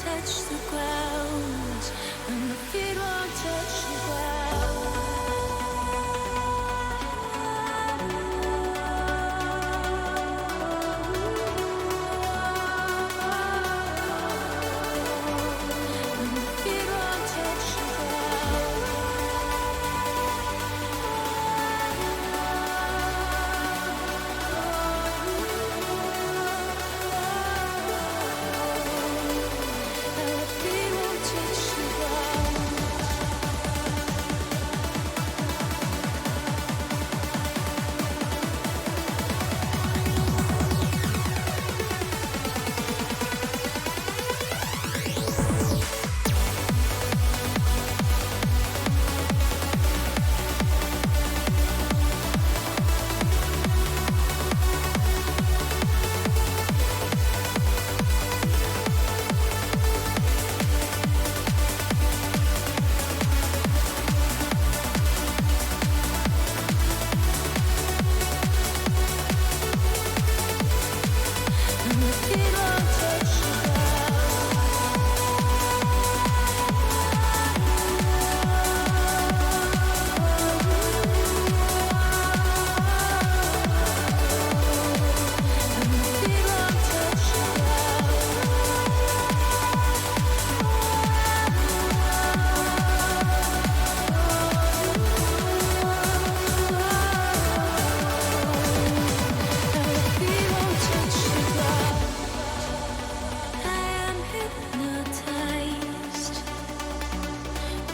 touch the ground, and my feet won't touch the ground.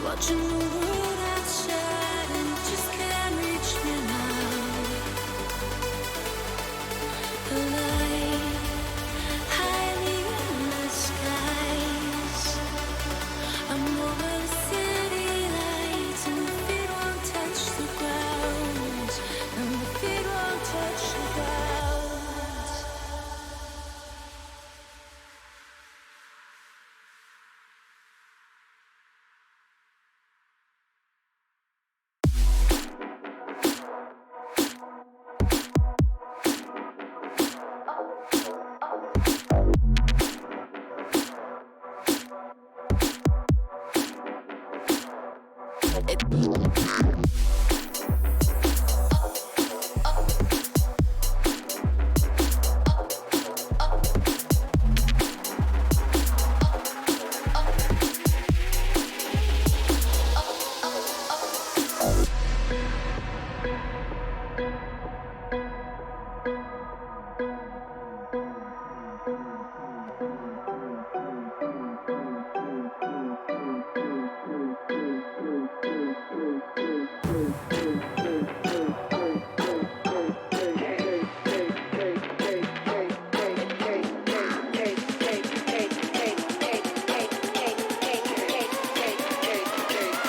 Watching the world outside and it just can't reach me now. The light highly in the skies. I'm over the city lights and my feet won't touch the ground, and my feet won't touch the ground.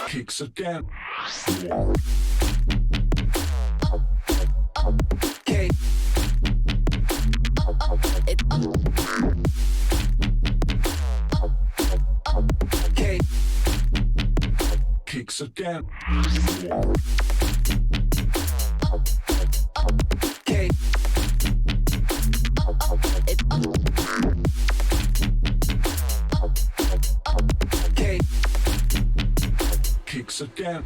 Kicks again. Cake. Cake. Kicks again. Cake. Cake. Kicks again.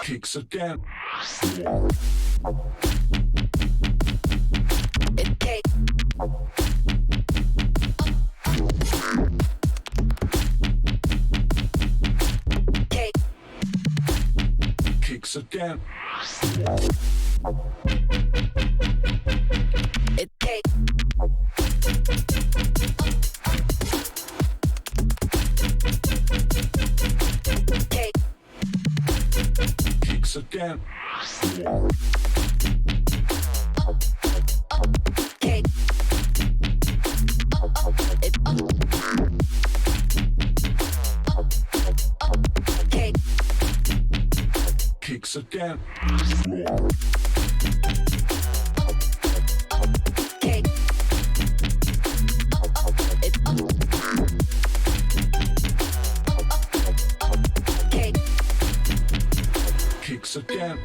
Kicks again. Cake. Cake. Kicks again. Cake. again. Kick. Kick. Kicks again. Kick. Kick. Kicks again.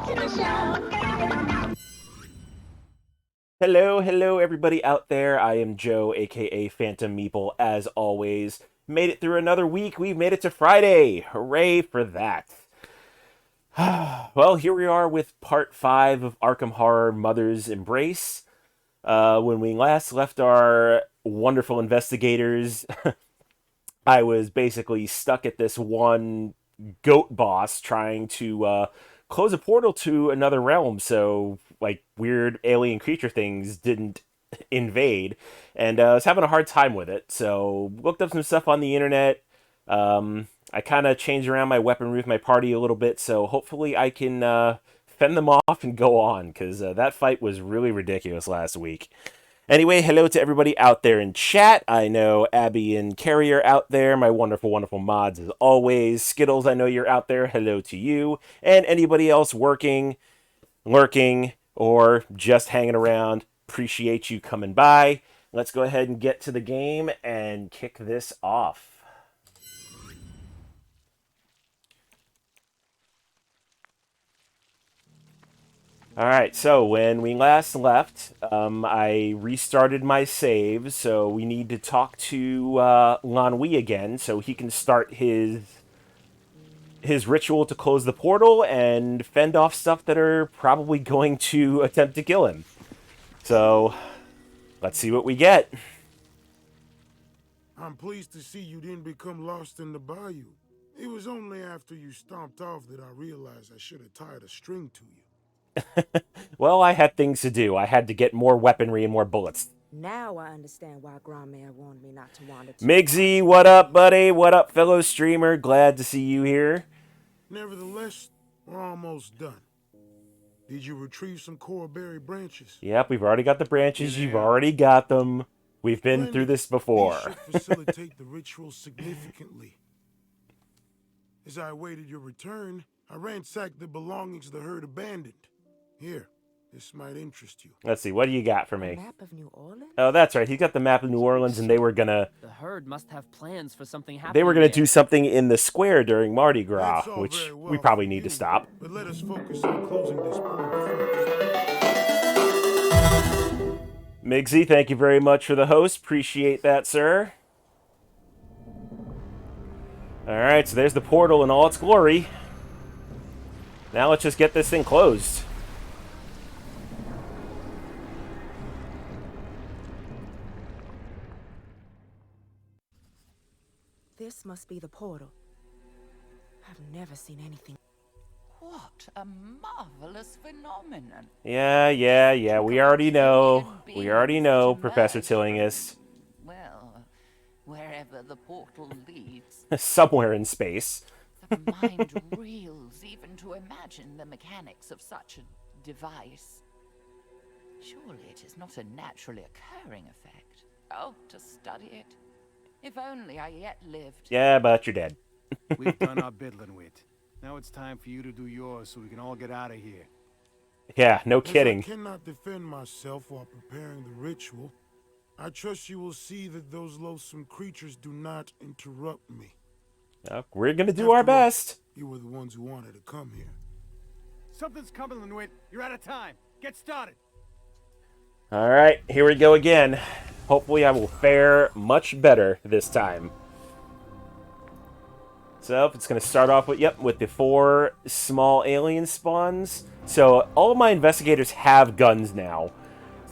to the show. Hello, everybody out there. I am Joe, aka Phantom Meeple, as always. Made it through another week. We've made it to Friday. Hooray for that. Well, here we are with part 5 of Arkham Horror Mother's Embrace. When we last left our wonderful investigators, I was basically stuck at this one goat boss trying to close a portal to another realm so like weird alien creature things didn't invade, and I was having a hard time with it. So looked up some stuff on the internet. I kind of changed around my weaponry with my party a little bit, so hopefully I can fend them off and go on, because that fight was really ridiculous last week. Anyway, hello to everybody out there in chat. I know Abby and Carrie are out there, my wonderful, wonderful mods as always. Skittles, I know you're out there. Hello to you. And anybody else working, lurking, or just hanging around, appreciate you coming by. Let's go ahead and get to the game and kick this off. Alright, so when we last left, I restarted my save, so we need to talk to Lanwi again so he can start his ritual to close the portal and fend off stuff that are probably going to attempt to kill him. So, let's see what we get. I'm pleased to see you didn't become lost in the bayou. It was only after you stomped off that I realized I should have tied a string to you. Well, I had things to do. I had to get more weaponry and more bullets. Now I understand why Grandmere warned me not to wander too Migsy, what up, buddy? What up, fellow streamer? Glad to see you here. Nevertheless, we're almost done. Did you retrieve some coral berry branches? Yep, we've already got the branches. You've already got them. We've been through this before. These should facilitate the ritual significantly. As I awaited your return, I ransacked the belongings the herd abandoned. Here, this might interest you. Let's see, what do you got for me? Map of New Orleans? Oh, that's right. He's got the map of New Orleans, and they were gonna... The herd must have plans for something happening. They were gonna here. do something in the square during Mardi Gras, That's all which very well we probably for need to you, stop. But let us focus on closing this portal first. Migsy, thank you very much for the host. Appreciate that, sir. Alright, so there's the portal in all its glory. Now let's just get this thing closed. This must be the portal. I've never seen anything. What a marvelous phenomenon. Yeah. We already know. We already know, Professor Tillinghast. Well, wherever the portal leads. Somewhere in space. The mind reels even to imagine the mechanics of such a device. Surely it is not a naturally occurring effect. Oh, to study it. If only I yet lived. Yeah, but you're dead. We've done our bit, Linwit. Now it's time for you to do yours so we can all get out of here. Yeah, no As kidding. I cannot defend myself while preparing the ritual, I trust you will see that those loathsome creatures do not interrupt me. We're gonna do our After all, best. You were the ones who wanted to come here. Something's coming, Linwit. You're out of time. Get started. Alright, here we go again. Hopefully I will fare much better this time. So, it's going to start off with the 4 small alien spawns. So, all of my investigators have guns now.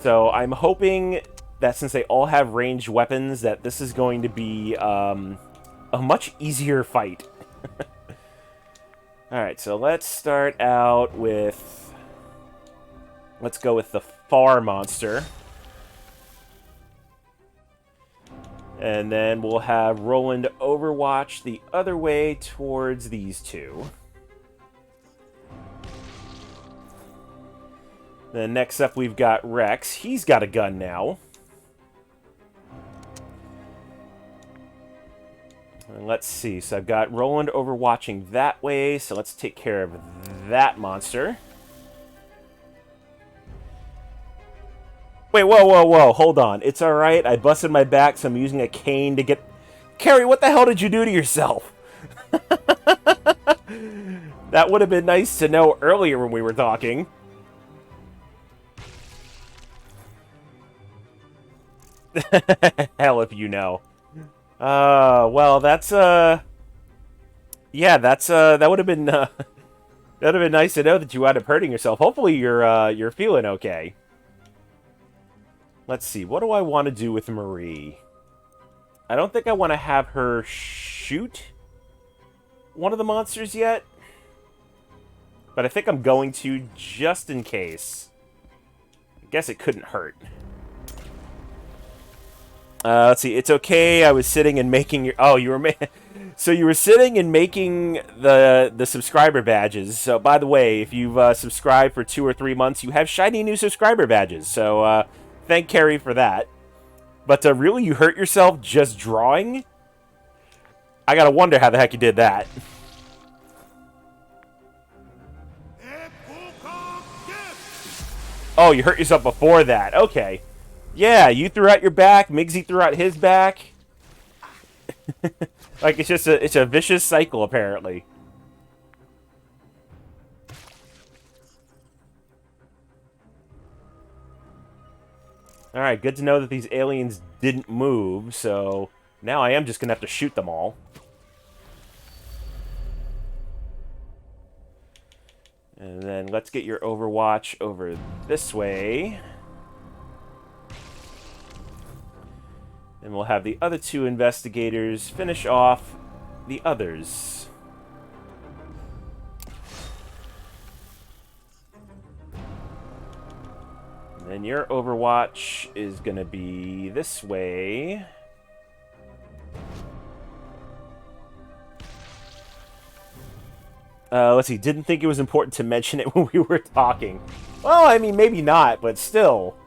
So, I'm hoping that since they all have ranged weapons, that this is going to be a much easier fight. Alright, so let's start out with... Let's go with the Far monster. And then we'll have Roland overwatch the other way towards these two. Then next up we've got Rex. He's got a gun now. And let's see. So I've got Roland overwatching that way. So let's take care of that monster. Wait, whoa. Hold on. It's alright. I busted my back, so I'm using a cane to get... Carrie, what the hell did you do to yourself? That would have been nice to know earlier when we were talking. Hell if you know. Well, that's, yeah, that's, that would have been, that would have been nice to know that you wound up hurting yourself. Hopefully you're feeling okay. Let's see, what do I want to do with Marie? I don't think I want to have her shoot one of the monsters yet. But I think I'm going to, just in case. I guess it couldn't hurt. Let's see, it's okay, I was sitting and making your... Oh, you were... So you were sitting and making the subscriber badges. So, by the way, if you've subscribed for 2 or 3 months, you have shiny new subscriber badges. So, thank Carrie for that. But really, you hurt yourself just drawing? I gotta wonder how the heck you did that. Oh, you hurt yourself before that. Okay. Yeah, you threw out your back. Migsy threw out his back. Like, it's a vicious cycle, apparently. Alright, good to know that these aliens didn't move, so now I am just gonna have to shoot them all. And then let's get your Overwatch over this way. And we'll have the other 2 investigators finish off the others. And then your Overwatch is going to be this way. Let's see, didn't think it was important to mention it when we were talking. Well, I mean, maybe not, but still.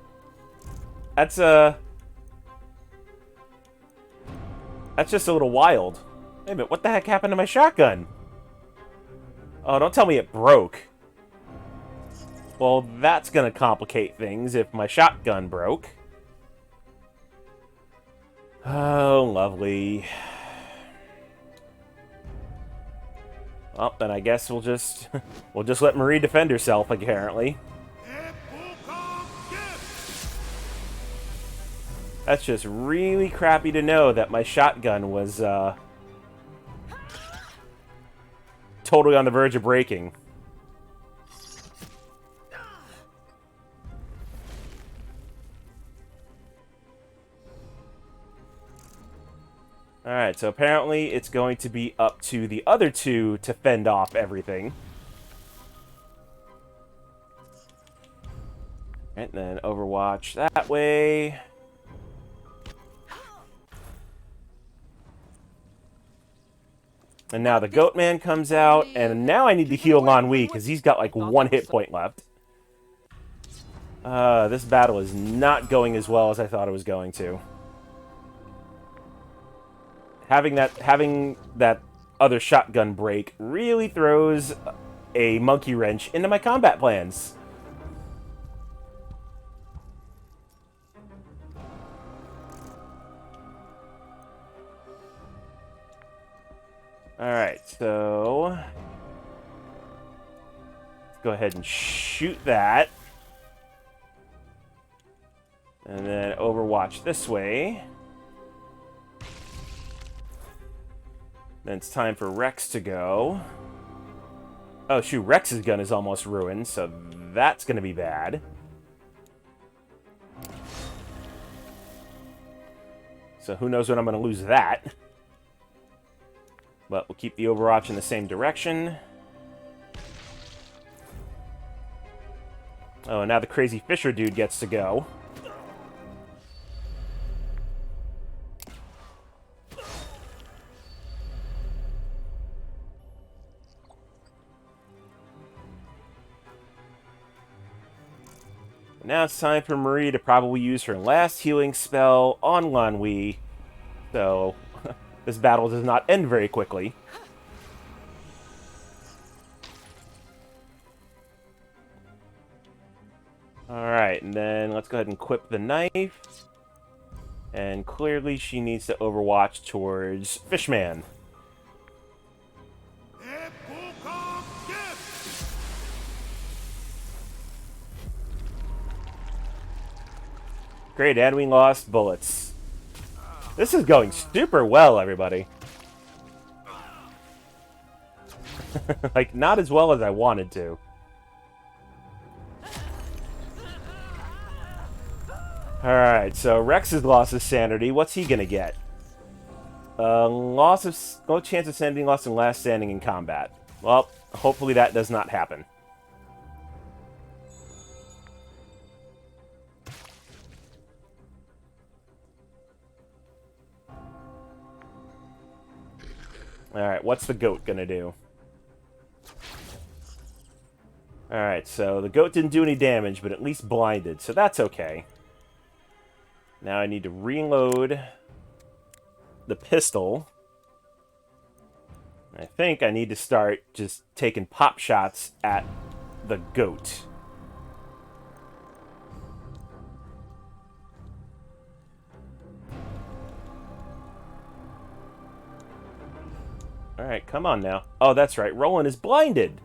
That's just a little wild. Wait a minute, what the heck happened to my shotgun? Oh, don't tell me it broke. Well, that's gonna complicate things if my shotgun broke. Oh, lovely. Well, then I guess we'll just let Marie defend herself, apparently. That's just really crappy to know that my shotgun was totally on the verge of breaking. Alright, so apparently it's going to be up to the other 2 to fend off everything. And then Overwatch that way. And now the Goat Man comes out, and now I need to heal Lanwi, because he's got like 1 hit point left. This battle is not going as well as I thought it was going to. Having that other shotgun break really throws a monkey wrench into my combat plans. Alright, so let's go ahead and shoot that. And then Overwatch this way. Then it's time for Rex to go. Oh, shoot, Rex's gun is almost ruined, so that's going to be bad. So who knows when I'm going to lose that. But we'll keep the Overwatch in the same direction. Oh, and now the crazy Fisher dude gets to go. Now it's time for Marie to probably use her last healing spell on Lanwi. So, this battle does not end very quickly. Alright, and then let's go ahead and equip the knife. And clearly she needs to overwatch towards Fishman. Great, and we lost bullets. This is going super well, everybody. Like, not as well as I wanted to. Alright, so Rex has lost his sanity. What's he gonna get? No chance of sanity lost in last standing in combat. Well, hopefully that does not happen. Alright, what's the goat gonna do? Alright, so the goat didn't do any damage, but at least blinded, so that's okay. Now I need to reload the pistol. I think I need to start just taking pop shots at the goat. Alright, come on now. Oh, that's right. Roland is blinded.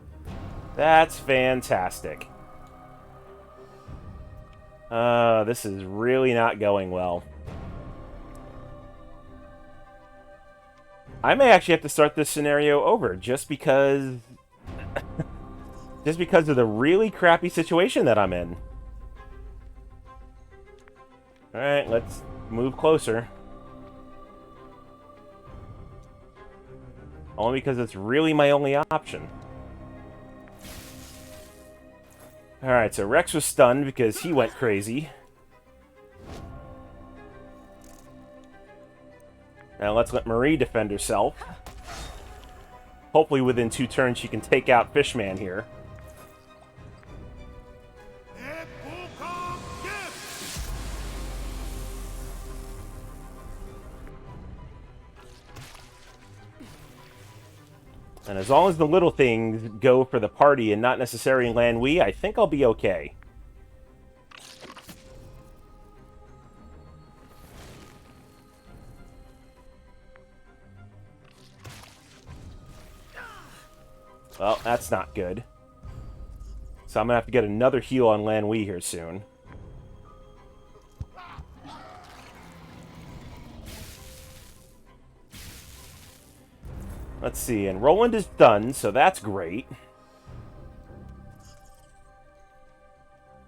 That's fantastic. This is really not going well. I may actually have to start this scenario over just because... just because of the really crappy situation that I'm in. Alright, let's move closer. Only because it's really my only option. Alright, so Rex was stunned because he went crazy. Now let's let Marie defend herself. Hopefully within 2 turns she can take out Fishman here. And as long as the little things go for the party and not necessarily Lan Wei, I think I'll be okay. Well, that's not good. So I'm going to have to get another heal on Lan Wei here soon. Let's see, and Roland is done, so that's great.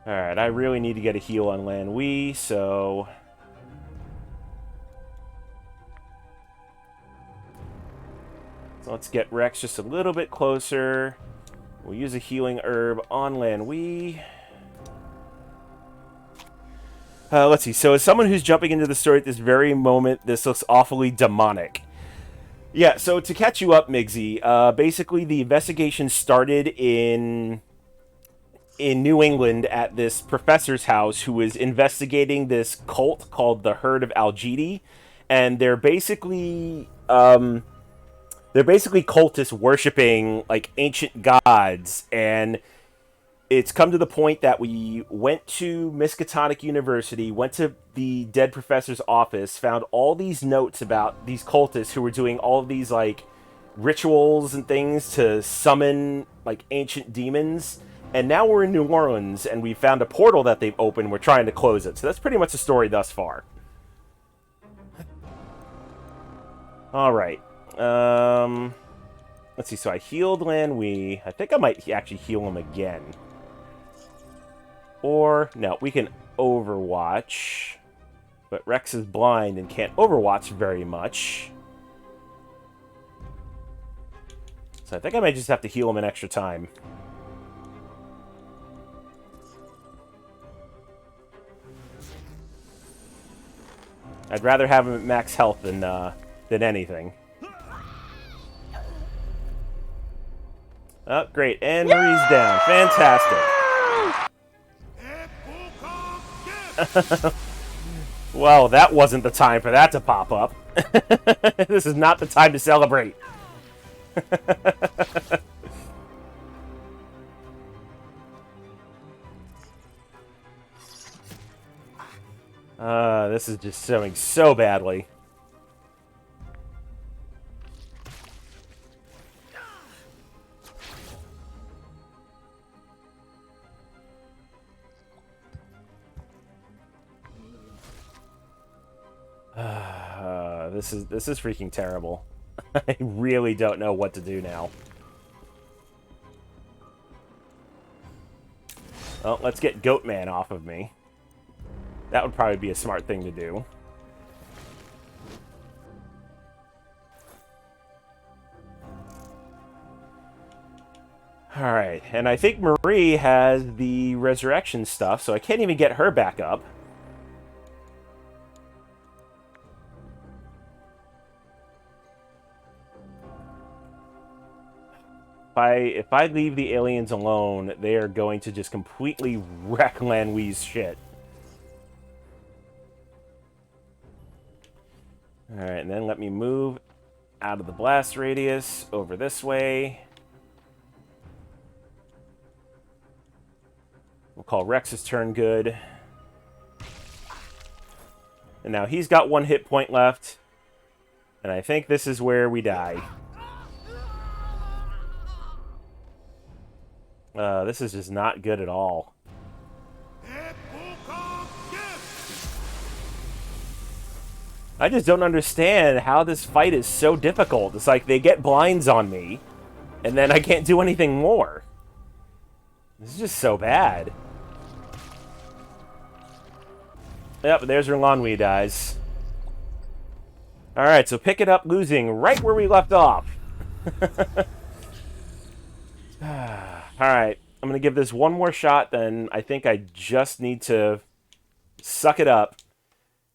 Alright, I really need to get a heal on Lan Wei, so... so let's get Rex just a little bit closer. We'll use a healing herb on Lan Wei. Let's see, so as someone who's jumping into the story at this very moment, this looks awfully demonic. Yeah, so to catch you up, Migsy, basically the investigation started in New England at this professor's house who was investigating this cult called the Herd of Algidi, and they're basically cultists worshiping like ancient gods, and it's come to the point that we went to Miskatonic University, went to the dead professor's office, found all these notes about these cultists who were doing all of these, like, rituals and things to summon, like, ancient demons. And now we're in New Orleans, and we found a portal that they've opened. We're trying to close it. So that's pretty much the story thus far. Alright. Let's see. So I healed Lan Wei. I think I might actually heal him again. Or, no, we can Overwatch. But Rex is blind and can't Overwatch very much. So I think I might just have to heal him an extra time. I'd rather have him at max health than anything. Oh, great. And Marie's down. Fantastic. Well, that wasn't the time for that to pop up. This is not the time to celebrate. This is just showing so badly. this is freaking terrible. I really don't know what to do now. Well, let's get Goatman off of me. That would probably be a smart thing to do. Alright, and I think Marie has the resurrection stuff, so I can't even get her back up. If I leave the aliens alone, they are going to just completely wreck Lanwee's shit. Alright, and then let me move out of the blast radius over this way. We'll call Rex's turn good. And now he's got 1 hit point left. And I think this is where we die. This is just not good at all. I just don't understand how this fight is so difficult. It's like they get blinds on me, and then I can't do anything more. This is just so bad. Yep, there's Lanwee dies. Alright, so pick it up losing right where we left off. Alright, I'm going to give this one more shot, then I think I just need to suck it up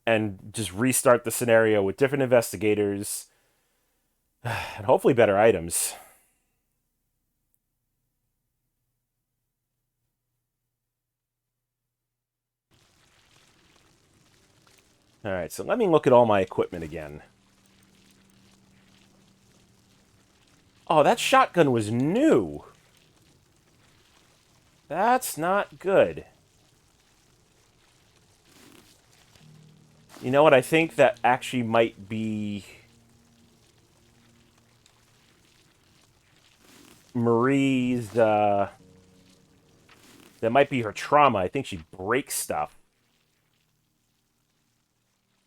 and just restart the scenario with different investigators and hopefully better items. Alright, so let me look at all my equipment again. Oh, that shotgun was new! That's not good. You know what? I think that actually might be Marie's, that might be her trauma. I think she breaks stuff.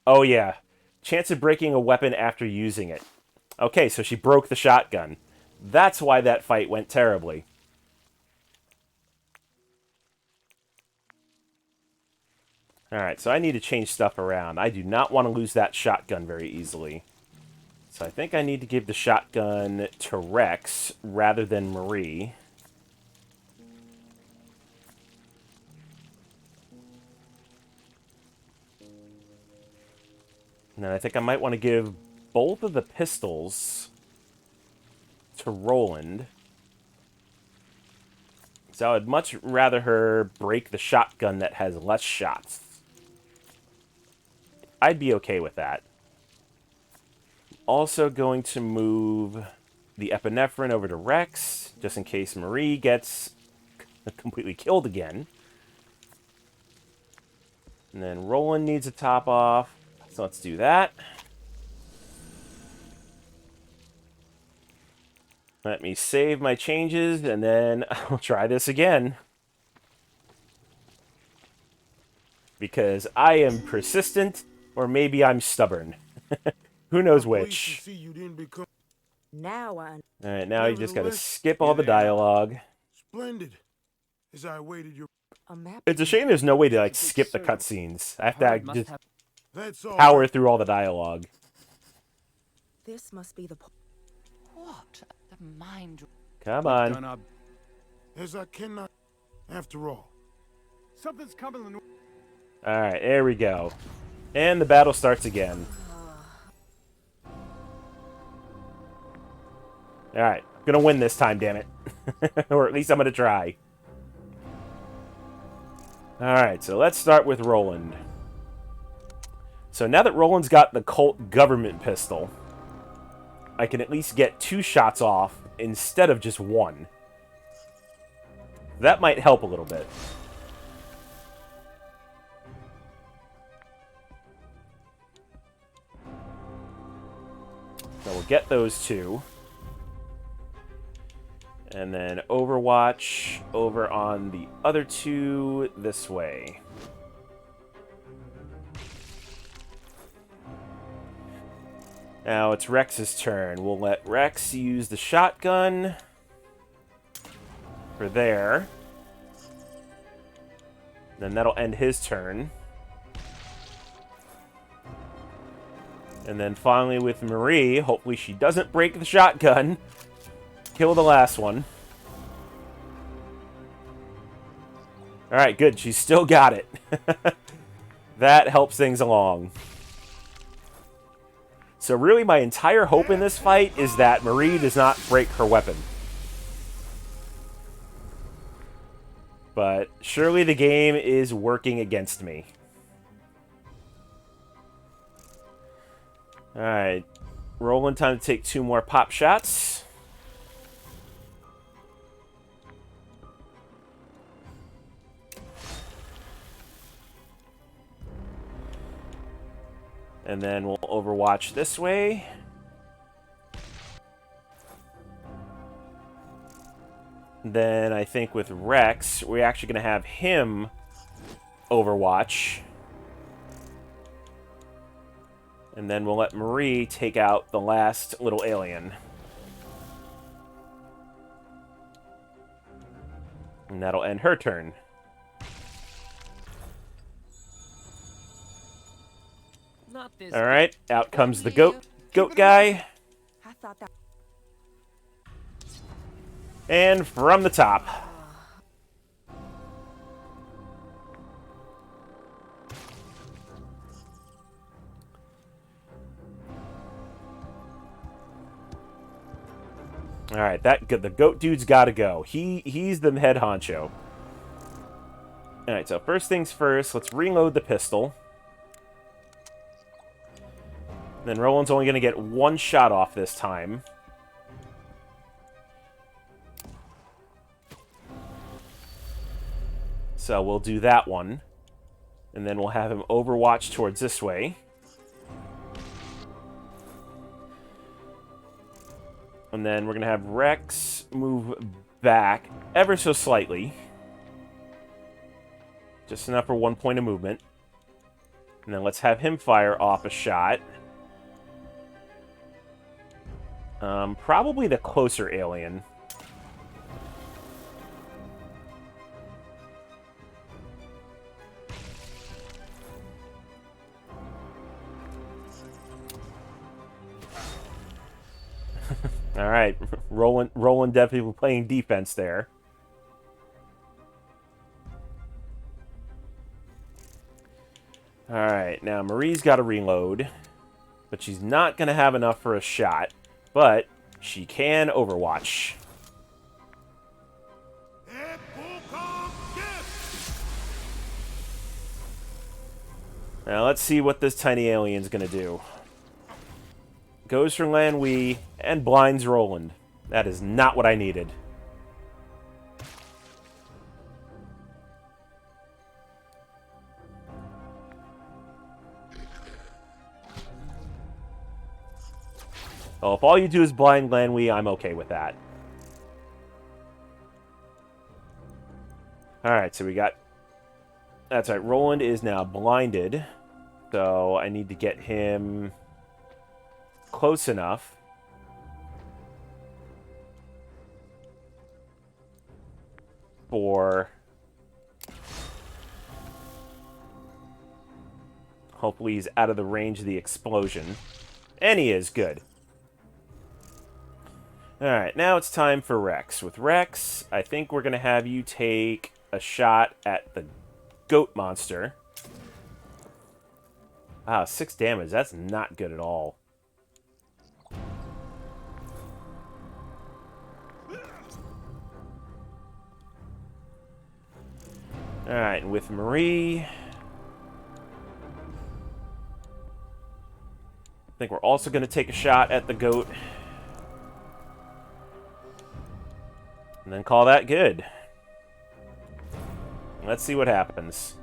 Oh, yeah. Chance of breaking a weapon after using it. Okay, so she broke the shotgun. That's why that fight went terribly. Alright, so I need to change stuff around. I do not want to lose that shotgun very easily. So I think I need to give the shotgun to Rex rather than Marie. And then I think I might want to give both of the pistols to Roland. So I would much rather her break the shotgun that has less shots. I'd be okay with that. Also going to move the epinephrine over to Rex, just in case Marie gets completely killed again. And then Roland needs a top off, so let's do that. Let me save my changes, and then I'll try this again. Because I am persistent, or maybe I'm stubborn. Who knows which? Now I... Alright, now you just gotta skip all the dialogue. Splendid. As I awaited your... It's a shame there's no way to, like, skip the cutscenes. I have to just That's all. power through all the dialogue. This must be the... What the mind... Come on. As I cannot... After all. Something's coming. Alright, there we go. And the battle starts again. Alright, gonna win this time, damn it. Or at least I'm gonna try. Alright, so let's start with Roland. So now that Roland's got the Colt government pistol, I can at least get 2 shots off instead of just 1. That might help a little bit. So we'll get those 2. And then Overwatch over on the other 2 this way. Now it's Rex's turn. We'll let Rex use the shotgun for there. Then that'll end his turn. And then finally with Marie, hopefully she doesn't break the shotgun. Kill the last one. Alright, good. She's still got it. That helps things along. So really my entire hope in this fight is that Marie does not break her weapon. But surely the game is working against me. Alright. Rolling, time to take 2 more pop shots. And then we'll overwatch this way. Then I think with Rex, we're actually going to have him overwatch. And then we'll let Marie take out the last little alien. And that'll end her turn. Not this. All right, out comes the goat guy. I thought that. And from the top. All right, the goat dude's got to go. He's the head honcho. All right, so first things first, let's reload the pistol. Then Roland's only going to get 1 shot off this time. So we'll do that one. And then we'll have him overwatch towards this way. And then we're going to have Rex move back ever so slightly. Just enough for 1 point of movement. And then let's have him fire off a shot. Probably the closer alien. All right, Roland definitely playing defense there. All right, now Marie's got to reload, but she's not going to have enough for a shot. But she can overwatch. Now let's see what this tiny alien's gonna do. Goes for Lan Wei and blinds Roland. That is not what I needed. Well, if all you do is blind Lan Wei, I'm okay with that. Alright, so we got... That's right, Roland is now blinded. So I need to get him close enough. For... Hopefully he's out of the range of the explosion. And he is, good. Alright, now it's time for Rex. With Rex, I think we're going to have you take a shot at the goat monster. Ah, 6 damage. That's not good at all. Alright, and with Marie... I think we're also going to take a shot at the goat. And then call that good. Let's see what happens.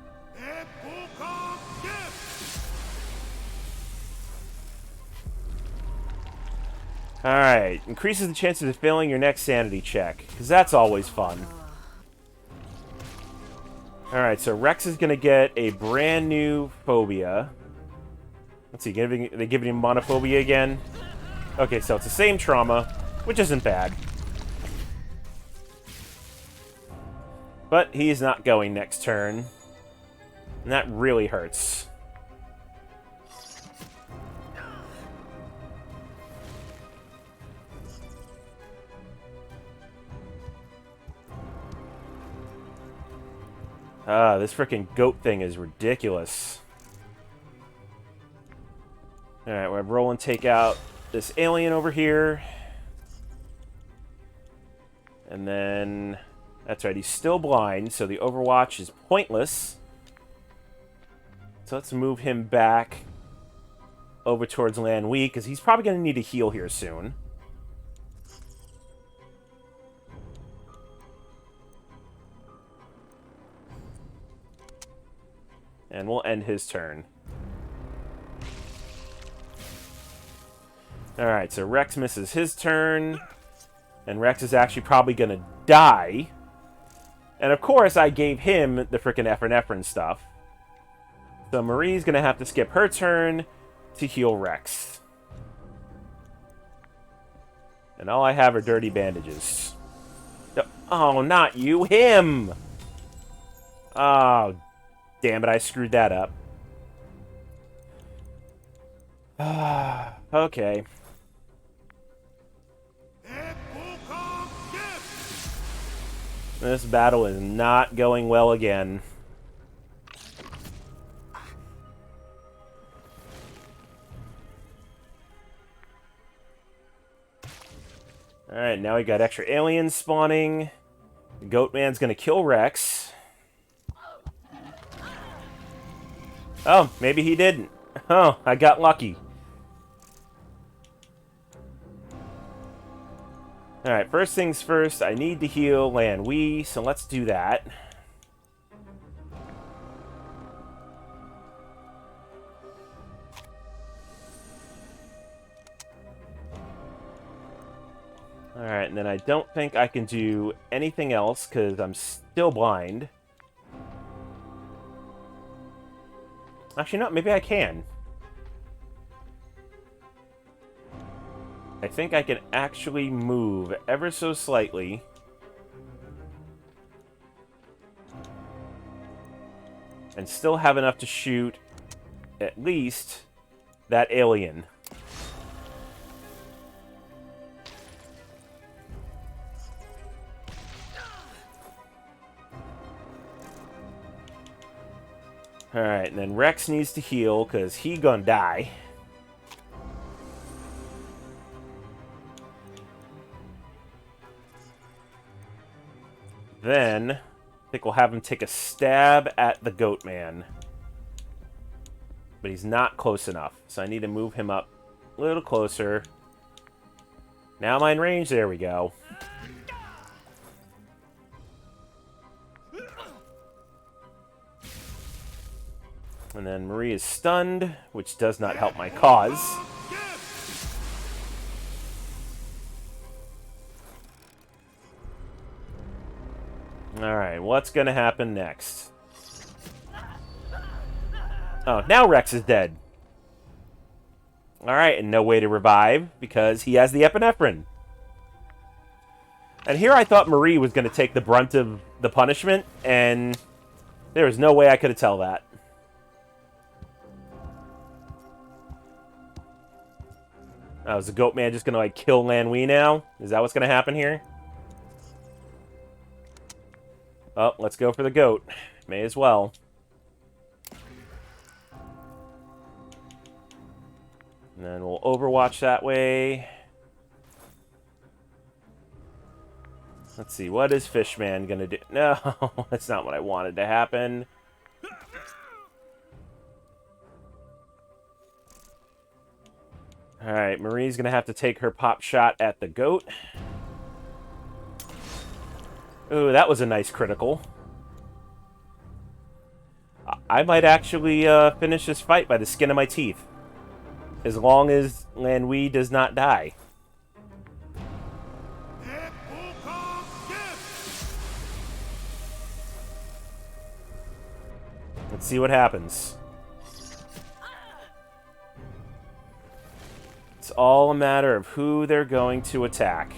Alright, increases the chances of failing your next sanity check, because that's always fun. Alright, so Rex is going to get a brand new phobia. Let's see, they giving him monophobia again? Okay, so it's the same trauma, which isn't bad. But he's not going next turn. And that really hurts. This frickin' goat thing is ridiculous. Alright, we're roll and take out this alien over here. And then... That's right, he's still blind, so the Overwatch is pointless. So let's move him back over towards Lanwee, because he's probably going to need a heal here soon. And we'll end his turn. Alright, so Rex misses his turn. And Rex is actually probably going to die. And of course, I gave him the frickin' epinephrine stuff. So Marie's going to have to skip her turn to heal Rex. And all I have are dirty bandages. Oh, not you, him! Oh, damn it, I screwed that up. Okay. This battle is not going well again. Alright, now we got extra aliens spawning. The Goat Man's gonna kill Rex. Oh, maybe he didn't. Oh, I got lucky. Alright, first things first, I need to heal Lanwee, so let's do that. Alright, and then I don't think I can do anything else, because I'm still blind. Actually, no, maybe I can. I think I can actually move ever so slightly. And still have enough to shoot at least that alien. Alright, and then Rex needs to heal because he gonna die. Then, I think we'll have him take a stab at the Goat Man. But he's not close enough, so I need to move him up a little closer. Now I'm in range, there we go. And then Marie is stunned, which does not help my cause. Alright, what's gonna happen next? Oh, now Rex is dead. Alright, and no way to revive, because he has the epinephrine. And here I thought Marie was gonna take the brunt of the punishment, and there was no way I could have tell that. Oh, is the Goat Man just gonna, like, kill Lanwee now? Is that what's gonna happen here? Oh, let's go for the goat. May as well. And then we'll Overwatch that way. Let's see, what is Fishman gonna do? No, that's not what I wanted to happen. Alright, Marie's gonna have to take her pop shot at the goat. Ooh, that was a nice critical. I might actually finish this fight by the skin of my teeth. As long as Lanwee does not die. Let's see what happens. all a matter of who they're going to attack.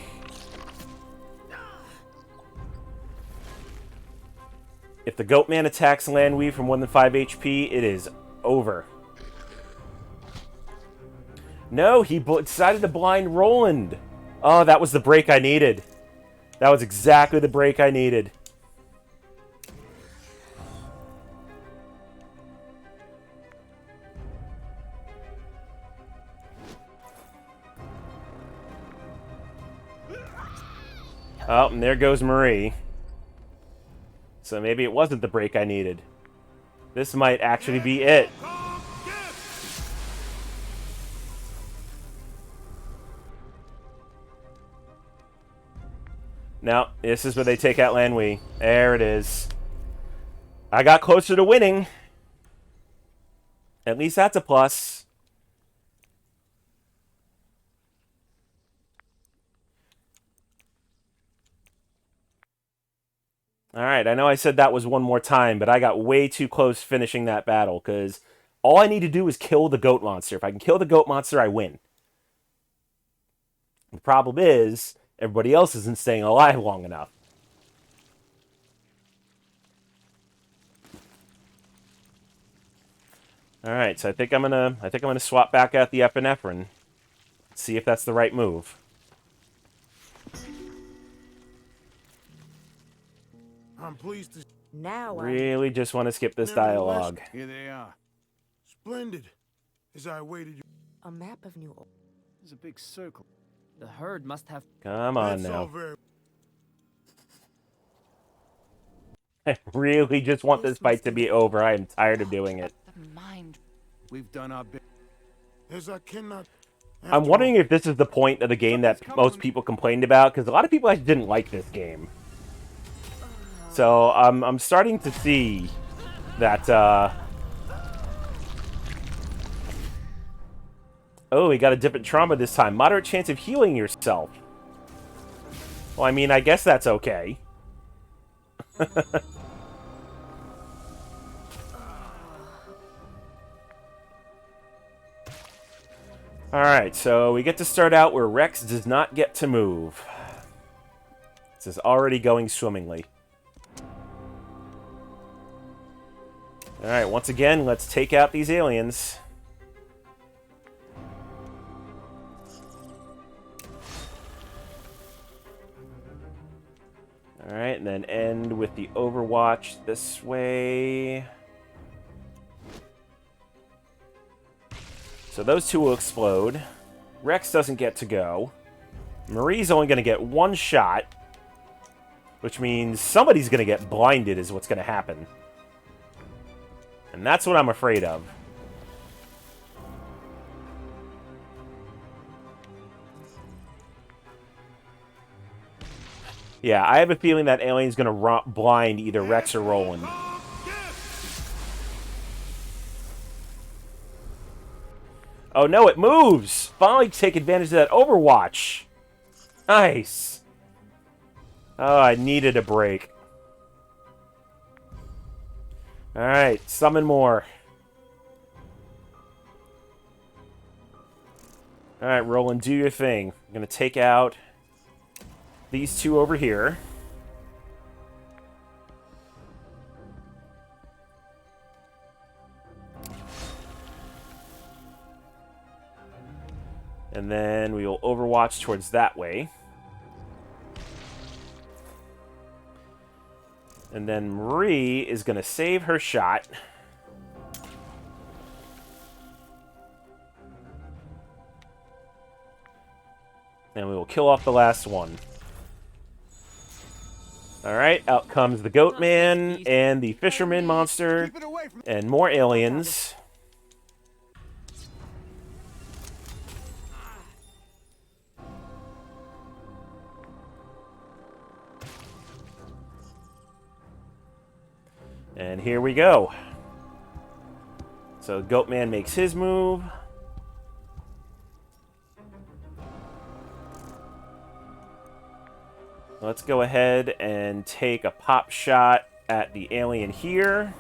If the Goatman attacks Landweave from more than 5 HP, it is over. No, he decided to blind Roland. Oh, that was the break I needed. That was exactly the break I needed. Oh, and there goes Marie. So maybe it wasn't the break I needed. This might actually be it. No, this is where they take out Lanwee. There it is. I got closer to winning. At least that's a plus. Alright, I know I said that was one more time, but I got way too close finishing that battle, because all I need to do is kill the goat monster. If I can kill the goat monster, I win. The problem is, everybody else isn't staying alive long enough. Alright, so I think I'm gonna swap back out the epinephrine. See if that's the right move. I'm pleased to... Now I... Really just want to skip this Nevertheless, dialogue. Here they are. Splendid. As I awaited you... A map of New... There's a big circle. The herd must have... Come on That's all now. very... I really just want this fight to be over. I am tired of doing it. The mind. We've done our bit. As I cannot... I'm wondering if this is the point of the game that most people complained about, because a lot of people actually didn't like this game. So I'm starting to see that. Oh, we got a different trauma this time. Moderate chance of healing yourself. Well, I mean, I guess that's okay. Alright, so we get to start out where Rex does not get to move. This is already going swimmingly. Alright, once again, let's take out these aliens. Alright, and then end with the Overwatch this way. So those two will explode. Rex doesn't get to go. Marie's only going to get one shot, which means somebody's going to get blinded is what's going to happen. And that's what I'm afraid of. Yeah, I have a feeling that alien's going to blind either Rex or Roland. Oh no, it moves! Finally take advantage of that Overwatch. Nice. Oh, I needed a break. Alright, summon more. Alright, Roland, do your thing. I'm going to take out these two over here. And then we will Overwatch towards that way. And then Marie is going to save her shot. And we will kill off the last one. Alright, out comes the Goatman and the Fisherman monster. And more aliens. And here we go. So Goatman makes his move. Let's go ahead and take a pop shot at the alien here.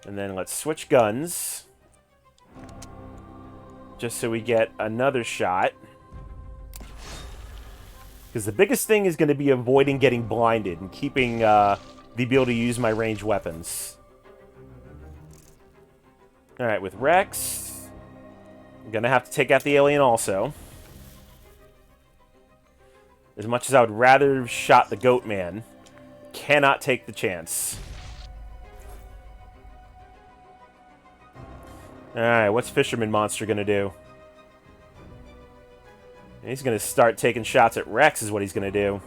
And then let's switch guns. just so we get another shot. Because the biggest thing is going to be avoiding getting blinded and keeping the ability to use my ranged weapons. Alright, with Rex, I'm going to have to take out the alien also. As much as I would rather have shot the goat man, cannot take the chance. Alright, what's Fisherman Monster going to do? He's going to start taking shots at Rex is what he's going to do.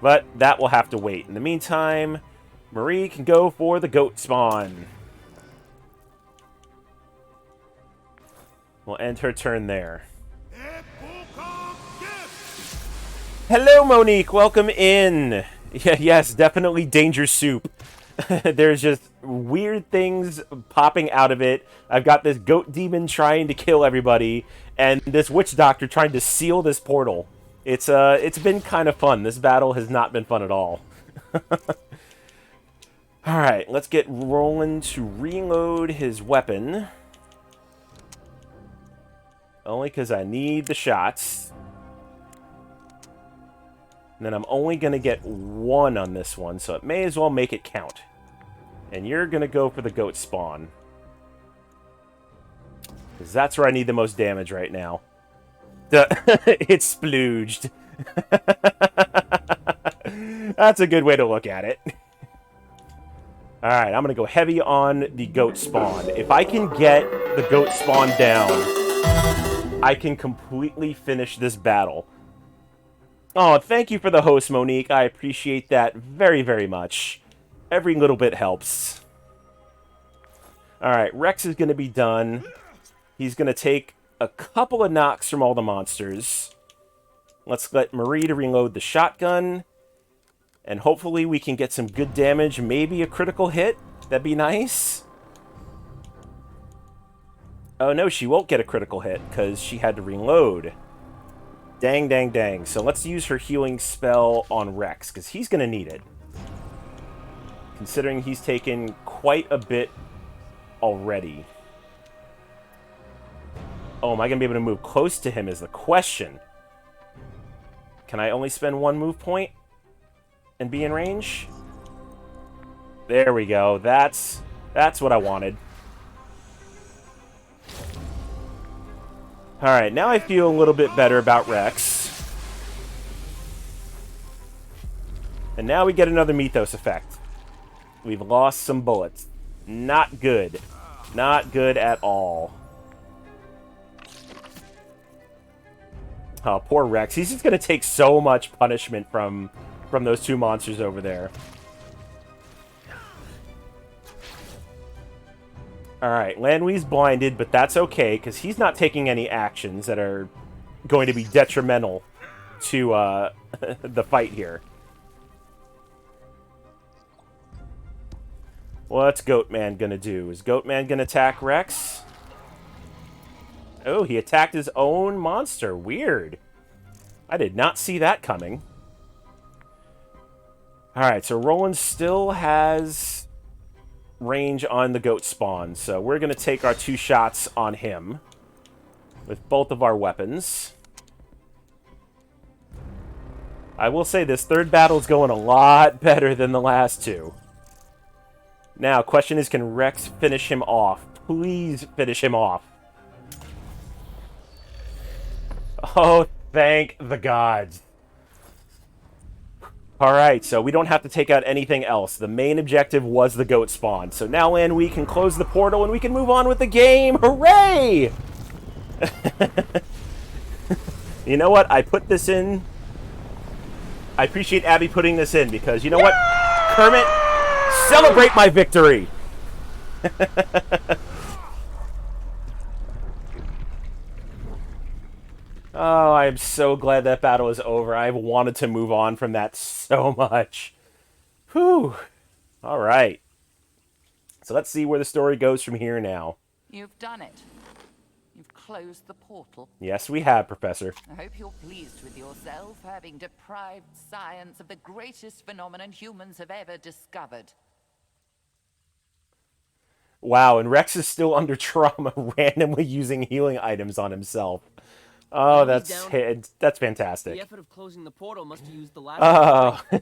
But that will have to wait. In the meantime, Marie can go for the goat spawn. We'll end her turn there. Hello, Monique. Welcome in. Yeah, yes, definitely Danger Soup. There's just weird things popping out of it. I've got this goat demon trying to kill everybody, and this witch doctor trying to seal this portal. It's been kind of fun. This battle has not been fun at all. Alright, let's get Roland to reload his weapon. Only because I need the shots. And then I'm only going to get one on this one, so it may as well make it count. And you're going to go for the goat spawn. Because that's where I need the most damage right now. It's splooged. That's a good way to look at it. Alright, I'm going to go heavy on the goat spawn. If I can get the goat spawn down, I can completely finish this battle. Oh, thank you for the host, Monique. I appreciate that very, very much. Every little bit helps. Alright, Rex is going to be done. He's going to take a couple of knocks from all the monsters. Let's let Marie to reload the shotgun. And hopefully we can get some good damage. Maybe a critical hit. That'd be nice. Oh no, she won't get a critical hit because she had to reload. Dang, dang, dang. So let's use her healing spell on Rex, because he's going to need it. Considering he's taken quite a bit already. Oh, am I going to be able to move close to him is the question. Can I only spend one move point and be in range? There we go. That's what I wanted. Alright, now I feel a little bit better about Rex. And now we get another Mythos effect. We've lost some bullets. Not good. Not good at all. Oh, poor Rex. He's just going to take so much punishment from those two monsters over there. Alright, Lanwee's blinded, but that's okay, because he's not taking any actions that are going to be detrimental to the fight here. What's Goatman gonna do? Is Goatman gonna attack Rex? Oh, he attacked his own monster. Weird. I did not see that coming. Alright, so Roland still has range on the goat spawn, so we're going to take our two shots on him with both of our weapons. I will say this third battle is going a lot better than the last two. Now, question is, can Rex finish him off? Please finish him off. Oh, thank the gods. Alright, so we don't have to take out anything else. The main objective was the goat spawn. So now, Lanwee can close the portal and we can move on with the game. Hooray! You know what? I put this in. I appreciate Abby putting this in because, you know what? Kermit, celebrate my victory! Oh, I am so glad that battle is over. I've wanted to move on from that so much. Whew. All right. So let's see where the story goes from here now. You've done it. You've closed the portal. Yes, we have, Professor. I hope you're pleased with yourself, having deprived science of the greatest phenomenon humans have ever discovered. Wow, and Rex is still under trauma, randomly using healing items on himself. Oh, Now he's down. that's The fantastic. effort of closing the portal must have used the last. Oh,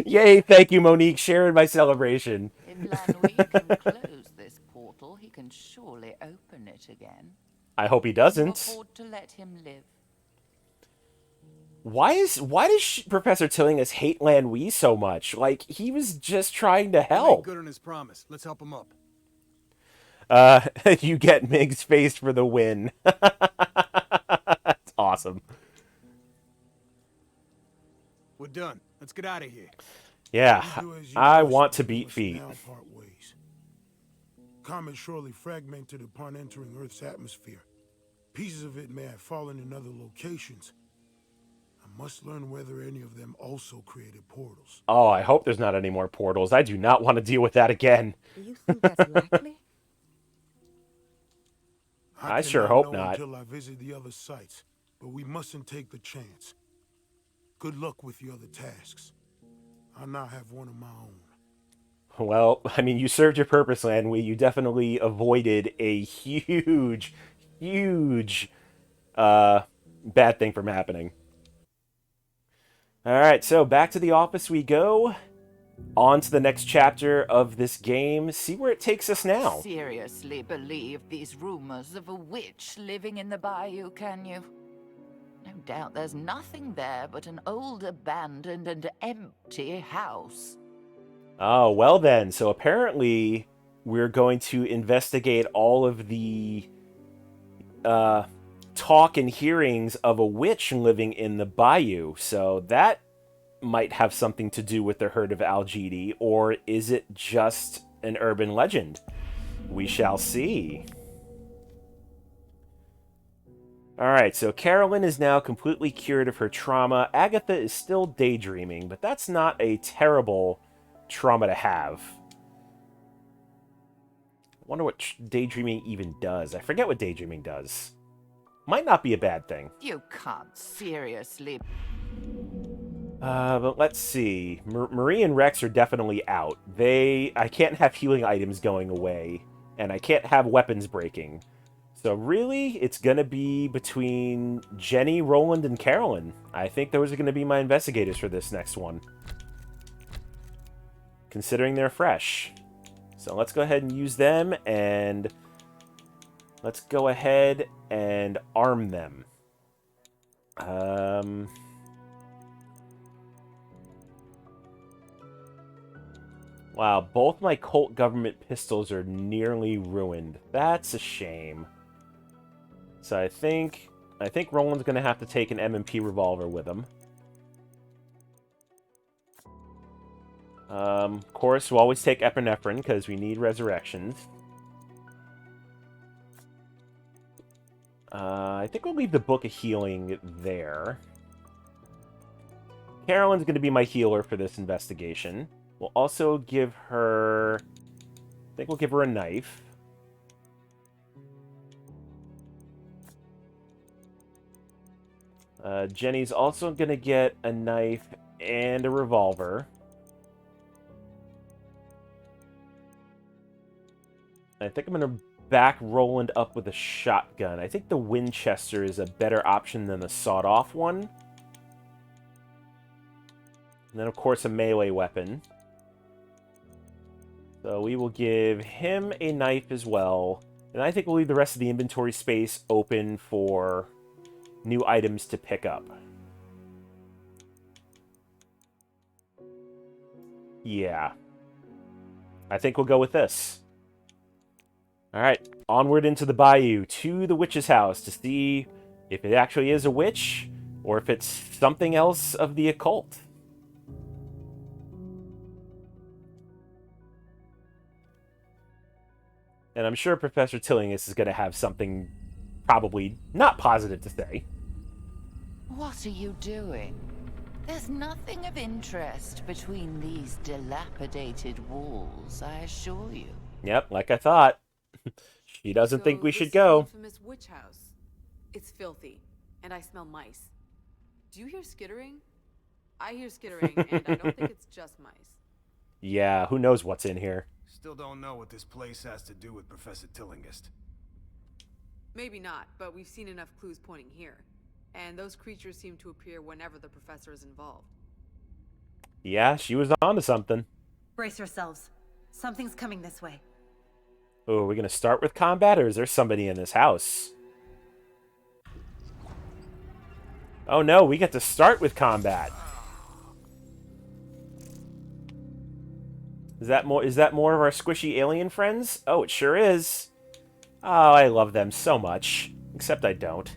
yay! Thank you, Monique, sharing my celebration. If Lanui can close this portal, he can surely open it again. I hope he Can you doesn't. afford to let him live? Why does Professor Tillinghast hate Lanui so much? Like, he was just trying to He made help. good on his promise. Let's help him up. You get Mig's face for the win. That's awesome. We're done. Let's get out of here. Yeah, Do as you I must, want to but we beat must feet. now part ways. Comet surely fragmented upon entering Earth's atmosphere. Pieces of it may have fallen in other locations. I must learn whether any of them also created portals. Oh, I hope there's not any more portals. I do not want to deal with that again. Do you think that's likely? I sure cannot hope know not. until I visit the other sites, but we mustn't take the chance. Good luck with the other tasks. I now have one of my own. Well, I mean, you served your purpose, Lanui. You definitely avoided a huge, huge bad thing from happening. Alright, so back to the office we go. On to the next chapter of this game. See where it takes us now. Seriously believe these rumors of a witch living in the bayou, can you? No doubt there's nothing there but an old abandoned and empty house. Oh, well then. So apparently we're going to investigate all of the talk and hearings of a witch living in the bayou. So that might have something to do with the herd of Algidi, or is it just an urban legend? We shall see. Alright, so Carolyn is now completely cured of her trauma. Agatha is still daydreaming, but that's not a terrible trauma to have. I wonder what daydreaming even does. I forget what daydreaming does. Might not be a bad thing. You can't seriously. But let's see. Marie and Rex are definitely out. I can't have healing items going away, and I can't have weapons breaking. So really, it's going to be between Jenny, Roland, and Carolyn. I think those are going to be my investigators for this next one, considering they're fresh. So let's go ahead and use them, and let's go ahead and arm them. Wow, both my Colt government pistols are nearly ruined. That's a shame. So I think Roland's going to have to take an M&P revolver with him. Of course, we'll always take epinephrine because we need resurrections. I think we'll leave the Book of Healing there. Carolyn's going to be my healer for this investigation. We'll also give her... I think we'll give her a knife. Jenny's also going to get a knife and a revolver. I think I'm going to back Roland up with a shotgun. I think the Winchester is a better option than the sawed-off one. And then, of course, a melee weapon. So we will give him a knife as well. And I think we'll leave the rest of the inventory space open for new items to pick up. Yeah. I think we'll go with this. Alright, onward into the bayou, to the witch's house, to see if it actually is a witch, or if it's something else of the occult. And I'm sure Professor Tillinghast is going to have something probably not positive to say. What are you doing? There's nothing of interest between these dilapidated walls, I assure you. Yep, like I thought. She doesn't think we should this go. infamous witch house. It's filthy, and I smell mice. Do you hear skittering? I hear skittering, and I don't think it's just mice. Yeah, who knows what's in here. Still don't know what this place has to do with Professor Tillingist. Maybe not, but we've seen enough clues pointing here. And those creatures seem to appear whenever the professor is involved. Yeah, she was onto something. Brace yourselves. Something's coming this way. Oh, are we going to start with combat, or is there somebody in this house? Oh no, we get to start with combat. Is that more of our squishy alien friends? Oh, it sure is. Oh, I love them so much. Except I don't.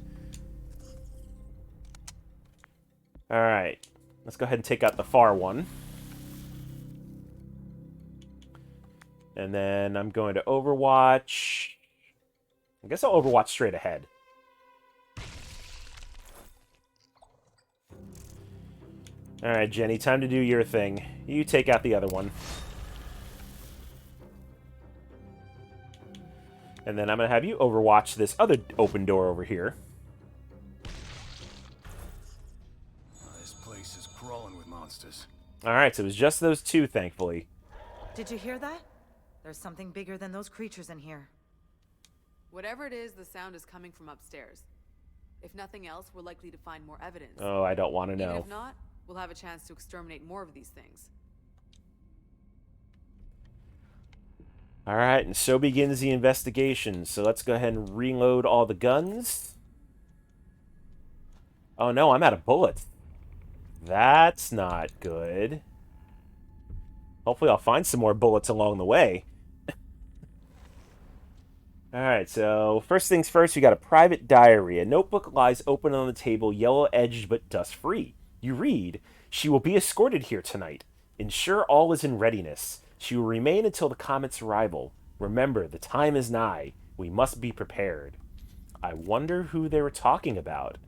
Alright. Let's go ahead and take out the far one. And then I'm going to Overwatch. I guess I'll Overwatch straight ahead. Alright, Jenny, time to do your thing. You take out the other one. And then I'm going to have you Overwatch this other open door over here. This place is crawling with monsters. Alright, so it was just those two, thankfully. Did you hear that? There's something bigger than those creatures in here. Whatever it is, the sound is coming from upstairs. If nothing else, we're likely to find more evidence. Oh, I don't want to know. Even if not, we'll have a chance to exterminate more of these things. Alright, and so begins the investigation. So let's go ahead and reload all the guns. Oh no, I'm out of bullets. That's not good. Hopefully I'll find some more bullets along the way. Alright, so first things first, we got a private diary. A notebook lies open on the table, yellow-edged but dust-free. You read, "She will be escorted here tonight. Ensure all is in readiness. She will remain until the comet's arrival. Remember, the time is nigh. We must be prepared." I wonder who they were talking about.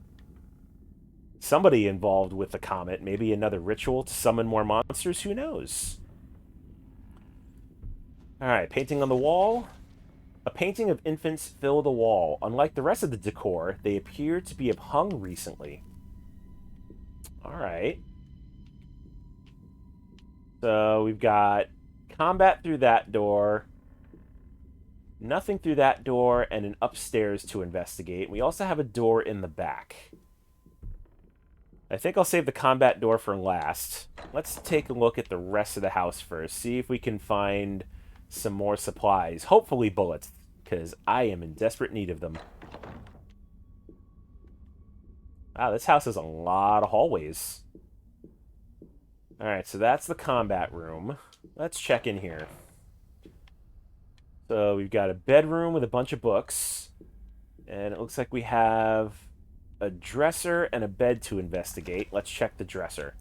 Somebody involved with the comet. Maybe another ritual to summon more monsters. Who knows? Alright, painting on the wall. A painting of infants fill the wall. Unlike the rest of the decor, they appear to be hung recently. Alright. So we've got combat through that door, nothing through that door, and an upstairs to investigate. We also have a door in the back. I think I'll save the combat door for last. Let's take a look at the rest of the house first. See if we can find some more supplies. Hopefully bullets, because I am in desperate need of them. Wow, this house has a lot of hallways. Alright, so that's the combat room. Let's check in here. So we've got a bedroom with a bunch of books. And it looks like we have a dresser and a bed to investigate. Let's check the dresser.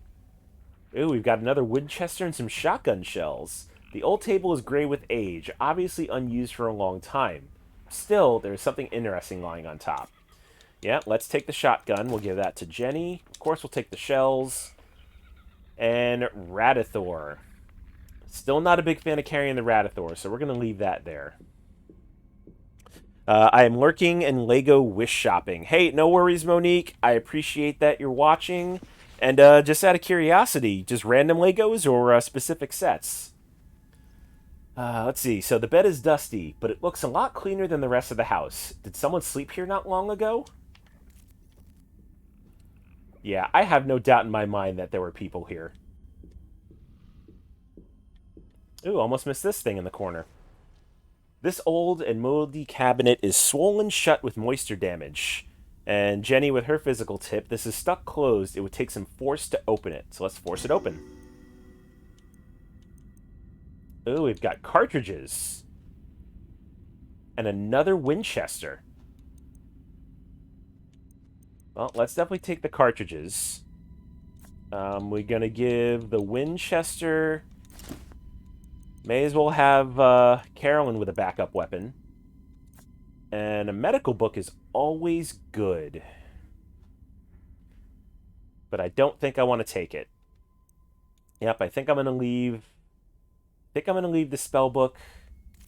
Ooh, we've got another Winchester and some shotgun shells. The old table is gray with age, obviously unused for a long time. Still, there's something interesting lying on top. Yeah, let's take the shotgun. We'll give that to Jenny. Of course, we'll take the shells. And Radithor. Still not a big fan of carrying the Radithor, so we're going to leave that there. I am lurking and Lego wish shopping. Hey, no worries, Monique. I appreciate that you're watching. And just out of curiosity, just random Legos or specific sets? Let's see. So the bed is dusty, but it looks a lot cleaner than the rest of the house. Did someone sleep here not long ago? Yeah, I have no doubt in my mind that there were people here. Ooh, almost missed this thing in the corner. This old and moldy cabinet is swollen shut with moisture damage. And Jenny, with her physical tip, this is stuck closed. It would take some force to open it. So let's force it open. Ooh, we've got cartridges. And another Winchester. Well, let's definitely take the cartridges. We're going to give the Winchester... May as well have Carolyn with a backup weapon. And a medical book is always good. But I don't think I want to take it. Yep, I think I'm going to leave... the spell book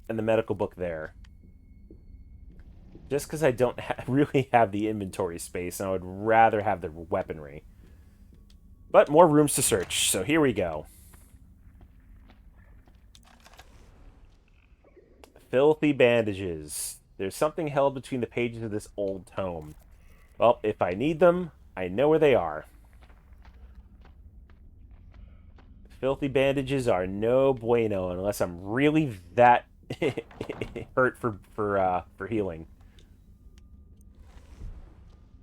and the medical book there. Just because I don't really have the inventory space, and I would rather have the weaponry. But more rooms to search, so here we go. Filthy bandages. There's something held between the pages of this old tome. Well, if I need them, I know where they are. Filthy bandages are no bueno unless I'm really that hurt for healing.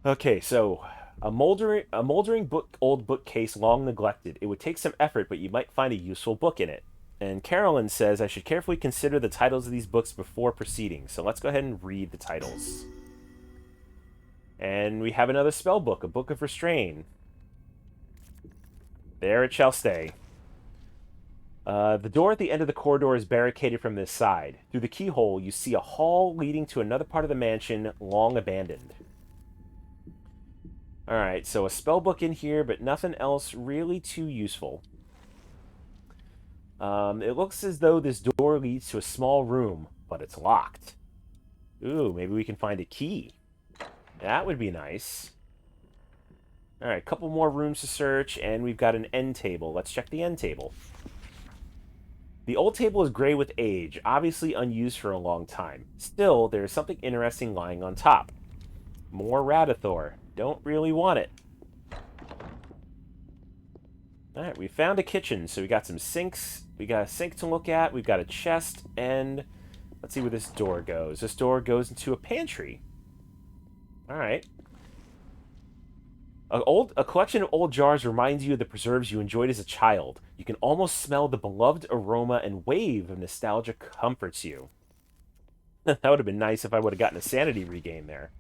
Okay, so a moldering old bookcase long neglected. It would take some effort, but you might find a useful book in it. And Carolyn says I should carefully consider the titles of these books before proceeding. So let's go ahead and read the titles. And we have another spell book, a book of restraint. There it shall stay. The door at the end of the corridor is barricaded from this side. Through the keyhole, you see a hall leading to another part of the mansion, long abandoned. Alright, so a spell book in here, but nothing else really too useful. It looks as though this door leads to a small room, but it's locked. Ooh, maybe we can find a key. That would be nice. Alright, a couple more rooms to search, and we've got an end table. Let's check the end table. The old table is gray with age, obviously unused for a long time. Still, there is something interesting lying on top. More Radithor. Don't really want it. Alright, we found a kitchen, so we got some sinks. We got a sink to look at. We've got a chest, and let's see where this door goes. This door goes into a pantry. Alright. A collection of old jars reminds you of the preserves you enjoyed as a child. You can almost smell the beloved aroma, and wave of nostalgia comforts you. That would have been nice if I would have gotten a sanity regain there.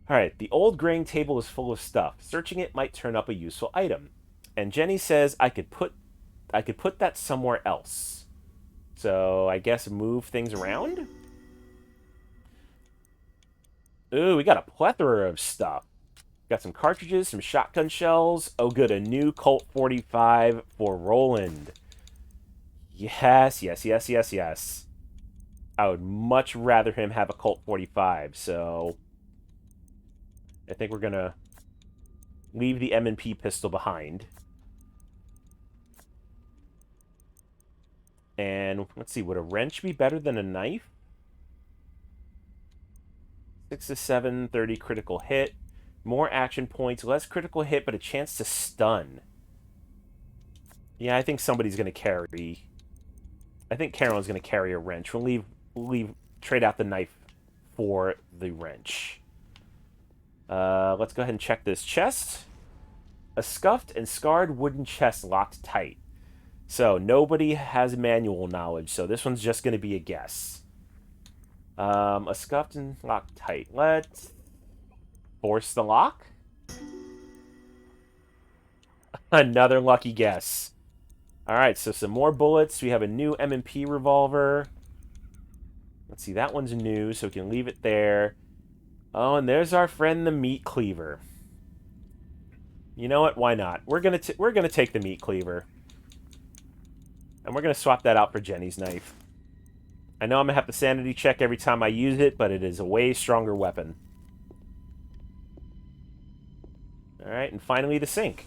Alright, the old graying table is full of stuff. Searching it might turn up a useful item. And Jenny says I could put that somewhere else. So I guess move things around? Ooh, we got a plethora of stuff. Got some cartridges, some shotgun shells. Oh good, a new Colt 45 for Roland. Yes, yes, yes, yes, yes. I would much rather him have a Colt 45, so I think we're gonna leave the M&P pistol behind. And let's see, would a wrench be better than a knife? 6 to 7, 30 critical hit. More action points, less critical hit, but a chance to stun. Yeah, I think somebody's going to carry. I think Carolyn's going to carry a wrench. We'll trade out the knife for the wrench. Let's go ahead and check this chest. A scuffed and scarred wooden chest locked tight. So nobody has manual knowledge, so this one's just going to be a guess. A scuffed and locked tight. Let's force the lock. Another lucky guess. Alright, so some more bullets. We have a new M&P revolver. Let's see, that one's new, so we can leave it there. Oh, and there's our friend the meat cleaver. You know what? Why not? We're gonna take the meat cleaver. And we're gonna swap that out for Jenny's knife. I know I'm gonna have to sanity check every time I use it, but it is a way stronger weapon. Alright, and finally the sink.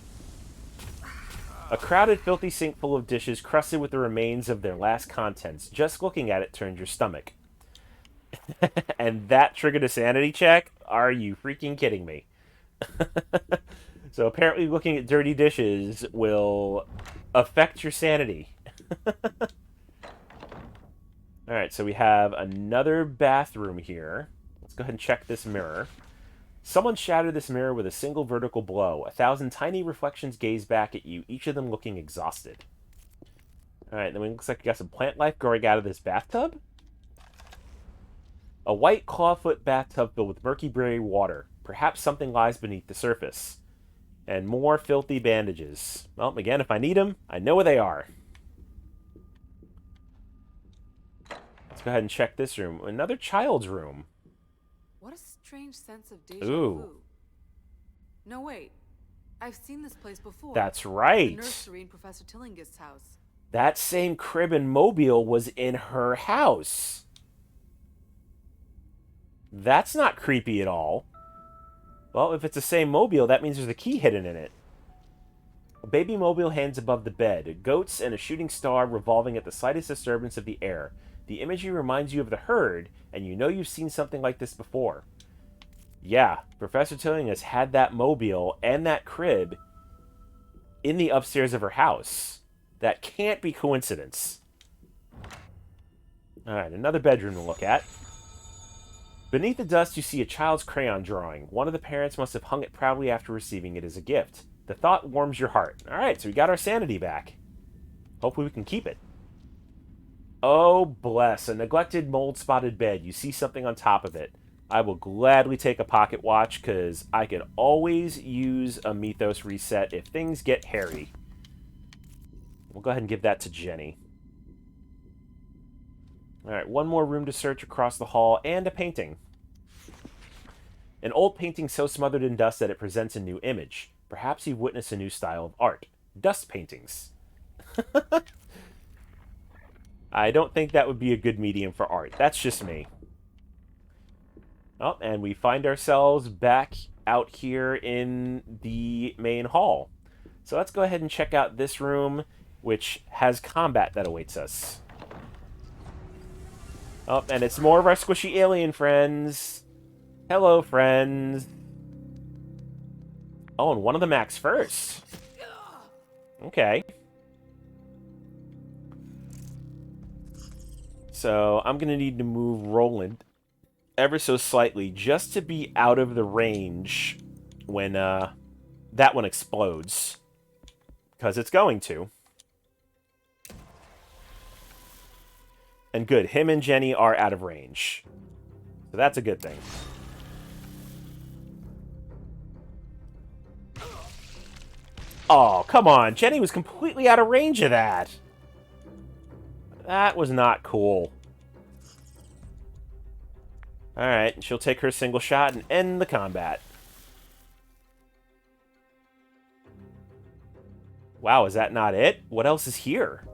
A crowded, filthy sink full of dishes crusted with the remains of their last contents. Just looking at it turns your stomach. And that triggered a sanity check? Are you freaking kidding me? So apparently looking at dirty dishes will affect your sanity. Alright, so we have another bathroom here. Let's go ahead and check this mirror. Someone shattered this mirror with a single vertical blow. 1,000 tiny reflections gaze back at you, each of them looking exhausted. Alright, then it looks like we got some plant life growing out of this bathtub. A white clawfoot bathtub filled with murky gray water. Perhaps something lies beneath the surface. And more filthy bandages. Well, again, if I need them, I know where they are. Let's go ahead and check this room. Another child's room. What a strange sense of deja Ooh. vu. No, wait. I've seen this place before. That's right. The nursery in Professor Tillingist's house. That same crib and mobile was in her house. That's not creepy at all. Well, if it's the same mobile, that means there's a key hidden in it. A baby mobile hangs above the bed, goats and a shooting star revolving at the slightest disturbance of the air. The imagery reminds you of the herd, and you know you've seen something like this before. Yeah, Professor Tilling has had that mobile and that crib in the upstairs of her house. That can't be coincidence. Alright, another bedroom to look at. Beneath the dust, you see a child's crayon drawing. One of the parents must have hung it proudly after receiving it as a gift. The thought warms your heart. Alright, so we got our sanity back. Hopefully we can keep it. Oh, bless. A neglected, mold-spotted bed. You see something on top of it. I will gladly take a pocket watch, because I can always use a Mythos reset if things get hairy. We'll go ahead and give that to Jenny. Alright, one more room to search across the hall, and a painting. An old painting so smothered in dust that it presents a new image. Perhaps you've witnessed a new style of art. Dust paintings. I don't think that would be a good medium for art. That's just me. Oh, and we find ourselves back out here in the main hall. So let's go ahead and check out this room, which has combat that awaits us. Oh, and it's more of our squishy alien friends. Hello, friends. Oh, and one of them acts first. Okay. So I'm going to need to move Roland ever so slightly just to be out of the range when that one explodes. Because it's going to. And good, him and Jenny are out of range. So that's a good thing. Oh, come on. Jenny was completely out of range of that. That was not cool. Alright, she'll take her single shot and end the combat. Wow, is that not it? What else is here?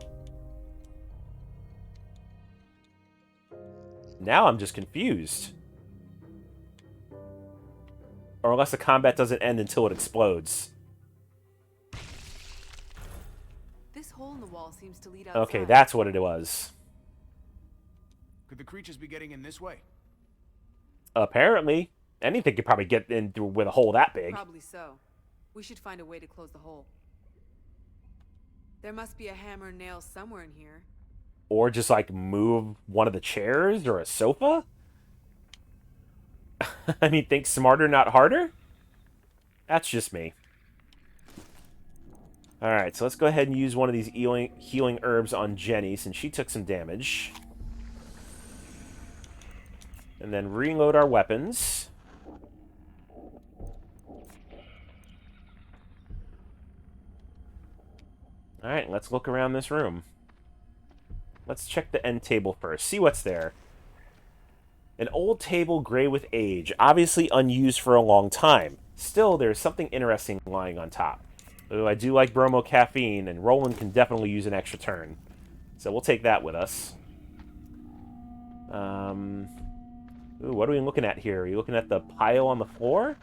Now I'm just confused. Or unless the combat doesn't end until it explodes. This hole in the wall seems to lead outside. Okay, that's what it was. Could the creatures be getting in this way? Apparently. Anything could probably get in through with a hole that big. Probably so. We should find a way to close the hole. There must be a hammer and nail somewhere in here. Or just, like, move one of the chairs or a sofa? I mean, think smarter, not harder? That's just me. Alright, so let's go ahead and use one of these healing herbs on Jenny, since she took some damage. And then reload our weapons. Alright, let's look around this room. Let's check the end table first. See what's there. An old table gray with age. Obviously unused for a long time. Still, there's something interesting lying on top. Though I do like bromo caffeine, and Roland can definitely use an extra turn. So we'll take that with us. Ooh, what are we looking at here? Are you looking at the pile on the floor?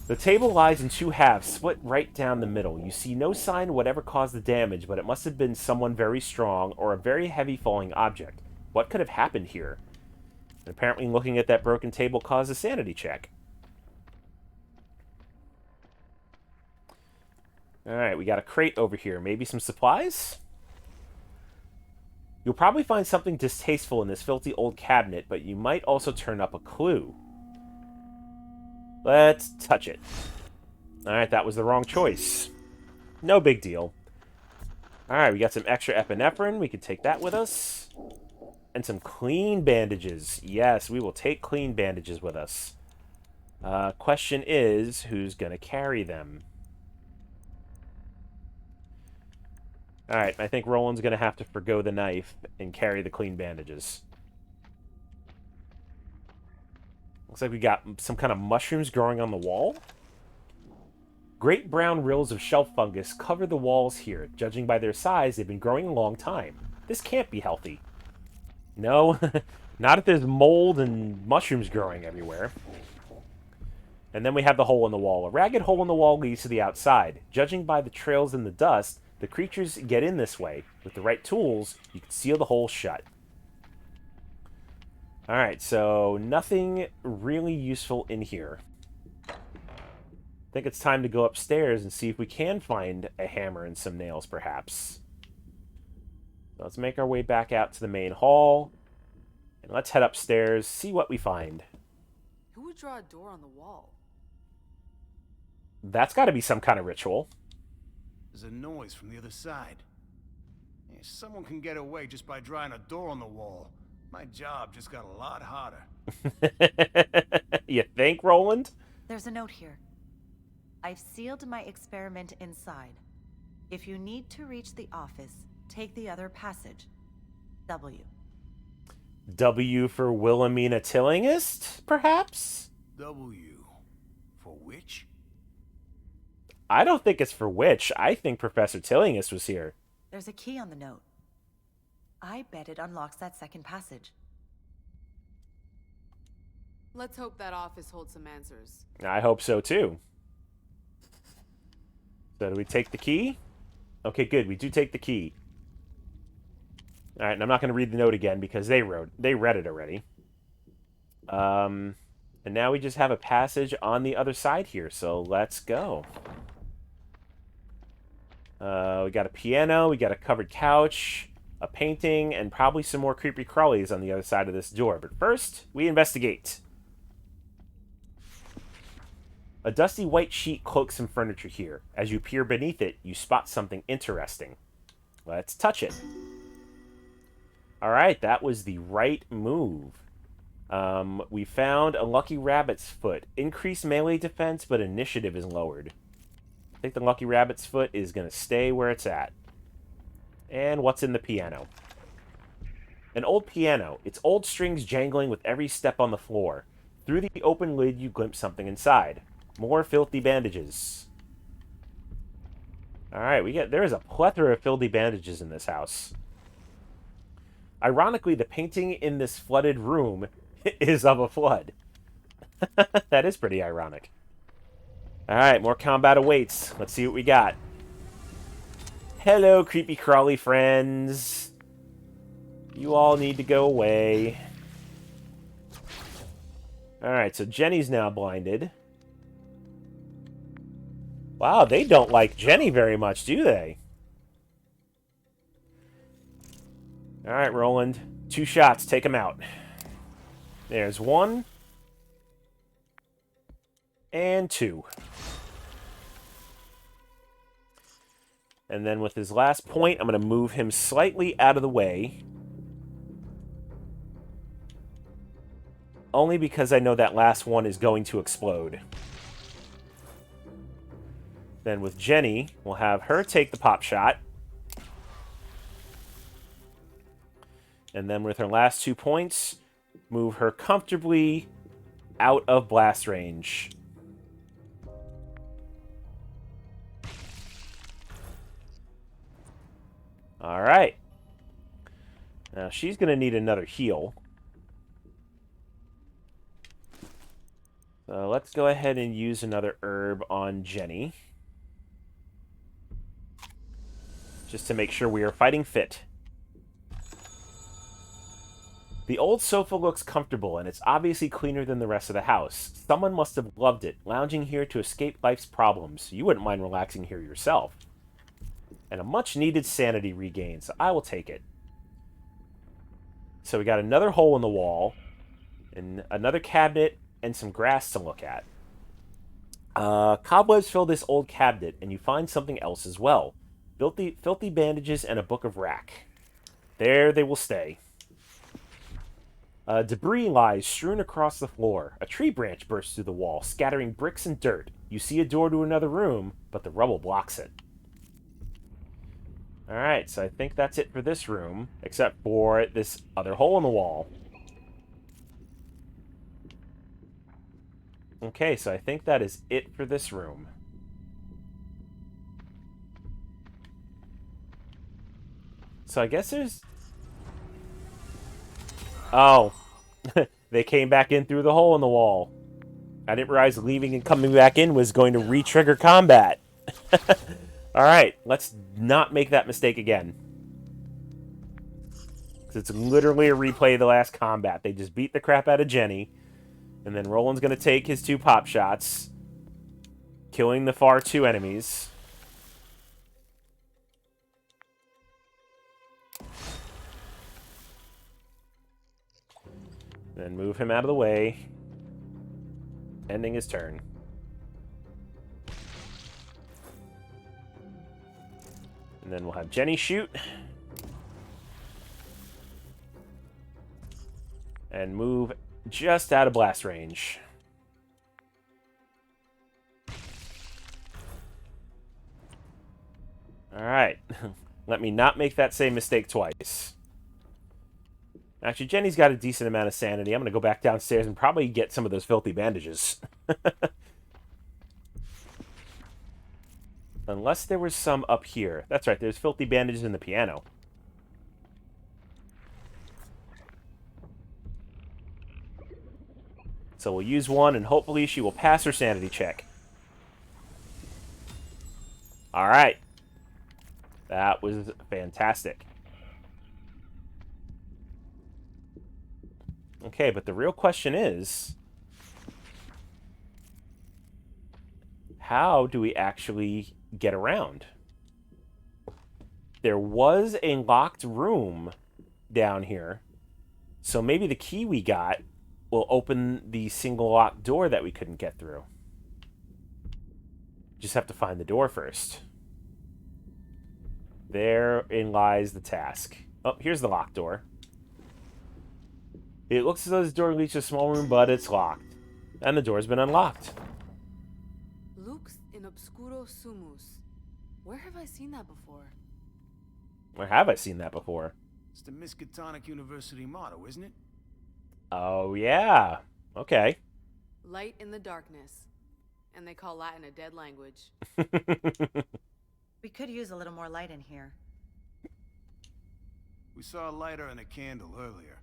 The table lies in two halves, split right down the middle. You see no sign of whatever caused the damage, but it must have been someone very strong or a very heavy falling object. What could have happened here? And apparently looking at that broken table caused a sanity check. Alright, we got a crate over here. Maybe some supplies? You'll probably find something distasteful in this filthy old cabinet, but you might also turn up a clue. Let's touch it. Alright, that was the wrong choice. No big deal. Alright, we got some extra epinephrine. We can take that with us. And some clean bandages. Yes, we will take clean bandages with us. Question is, who's going to carry them? Alright, I think Roland's going to have to forgo the knife and carry the clean bandages. Looks like we got some kind of mushrooms growing on the wall. Great brown rills of shelf fungus cover the walls here. Judging by their size, they've been growing a long time. This can't be healthy. No, not if there's mold and mushrooms growing everywhere. And then we have the hole in the wall. A ragged hole in the wall leads to the outside. Judging by the trails in the dust, The creatures get in this way. With the right tools, you can seal the hole shut. Alright, so nothing really useful in here. I think it's time to go upstairs and see if we can find a hammer and some nails, perhaps. So let's make our way back out to the main hall. And let's head upstairs, see what we find. Who would draw a door on the wall? That's got to be some kind of ritual. There's a noise from the other side. Yeah, someone can get away just by drawing a door on the wall. My job just got a lot harder. You think, Roland? There's a note here. I've sealed my experiment inside. If you need to reach the office, take the other passage. W. W for Wilhelmina Tillingist, perhaps? W. For which? I don't think it's for witch. I think Professor Tillingist was here. There's a key on the note. I bet it unlocks that second passage. Let's hope that office holds some answers. I hope so, too. So do we take the key? Okay, good. We do take the key. Alright, and I'm not going to read the note again because they read it already. And now we just have a passage on the other side here, so let's go. We got a piano, we got a covered couch, a painting, and probably some more creepy crawlies on the other side of this door. But first, we investigate. A dusty white sheet cloaks some furniture here. As you peer beneath it, you spot something interesting. Let's touch it. Alright, that was the right move. We found a lucky rabbit's foot. Increased melee defense, but initiative is lowered. I think the lucky rabbit's foot is going to stay where it's at. And what's in the piano? An old piano. Its old strings jangling with every step on the floor. Through the open lid, you glimpse something inside. More filthy bandages. Alright, there is a plethora of filthy bandages in this house. Ironically, the painting in this flooded room is of a flood. That is pretty ironic. Alright, more combat awaits. Let's see what we got. Hello, creepy crawly friends. You all need to go away. Alright, so Jenny's now blinded. Wow, they don't like Jenny very much, do they? Alright, Roland. 2 shots. Take him out. There's 1. And 2. And then with his last point, I'm going to move him slightly out of the way. Only because I know that last one is going to explode. Then with Jenny, we'll have her take the pop shot. And then with her last 2 points, move her comfortably out of blast range. Alright. Now she's going to need another heal. So let's go ahead and use another herb on Jenny. Just to make sure we are fighting fit. The old sofa looks comfortable, and it's obviously cleaner than the rest of the house. Someone must have loved it, lounging here to escape life's problems. You wouldn't mind relaxing here yourself. And a much-needed sanity regain, so I will take it. So we got another hole in the wall, and another cabinet, and some grass to look at. Cobwebs fill this old cabinet, and you find something else as well. Filthy bandages and a book of rack. There they will stay. Debris lies strewn across the floor. A tree branch bursts through the wall, scattering bricks and dirt. You see a door to another room, but the rubble blocks it. Alright, so I think that's it for this room, except for this other hole in the wall. Okay, so I think that is it for this room. So I guess there's... Oh. They came back in through the hole in the wall. I didn't realize leaving and coming back in was going to re-trigger combat. Alright, let's not make that mistake again. It's literally a replay of the last combat. They just beat the crap out of Jenny. And then Roland's going to take his 2 pop shots, killing the far 2 enemies. Then move him out of the way, ending his turn. And then we'll have Jenny shoot. And move just out of blast range. Alright. Let me not make that same mistake twice. Actually, Jenny's got a decent amount of sanity. I'm going to go back downstairs and probably get some of those filthy bandages. Unless there was some up here. That's right, there's filthy bandages in the piano. So we'll use one, and hopefully she will pass her sanity check. Alright. That was fantastic. Okay, but the real question is, how do we actually get around? There was a locked room down here, so maybe the key we got will open the single locked door that we couldn't get through. Just have to find the door first. Therein lies the task. Oh, here's the locked door. It looks as though this door leads to a small room, but it's locked. And the door's been unlocked. Lux in obscuro sumus. Where have I seen that before? Where have I seen that before? It's the Miskatonic University motto, isn't it? Oh, yeah. Okay. Light in the darkness. And they call Latin a dead language. We could use a little more light in here. We saw a lighter and a candle earlier.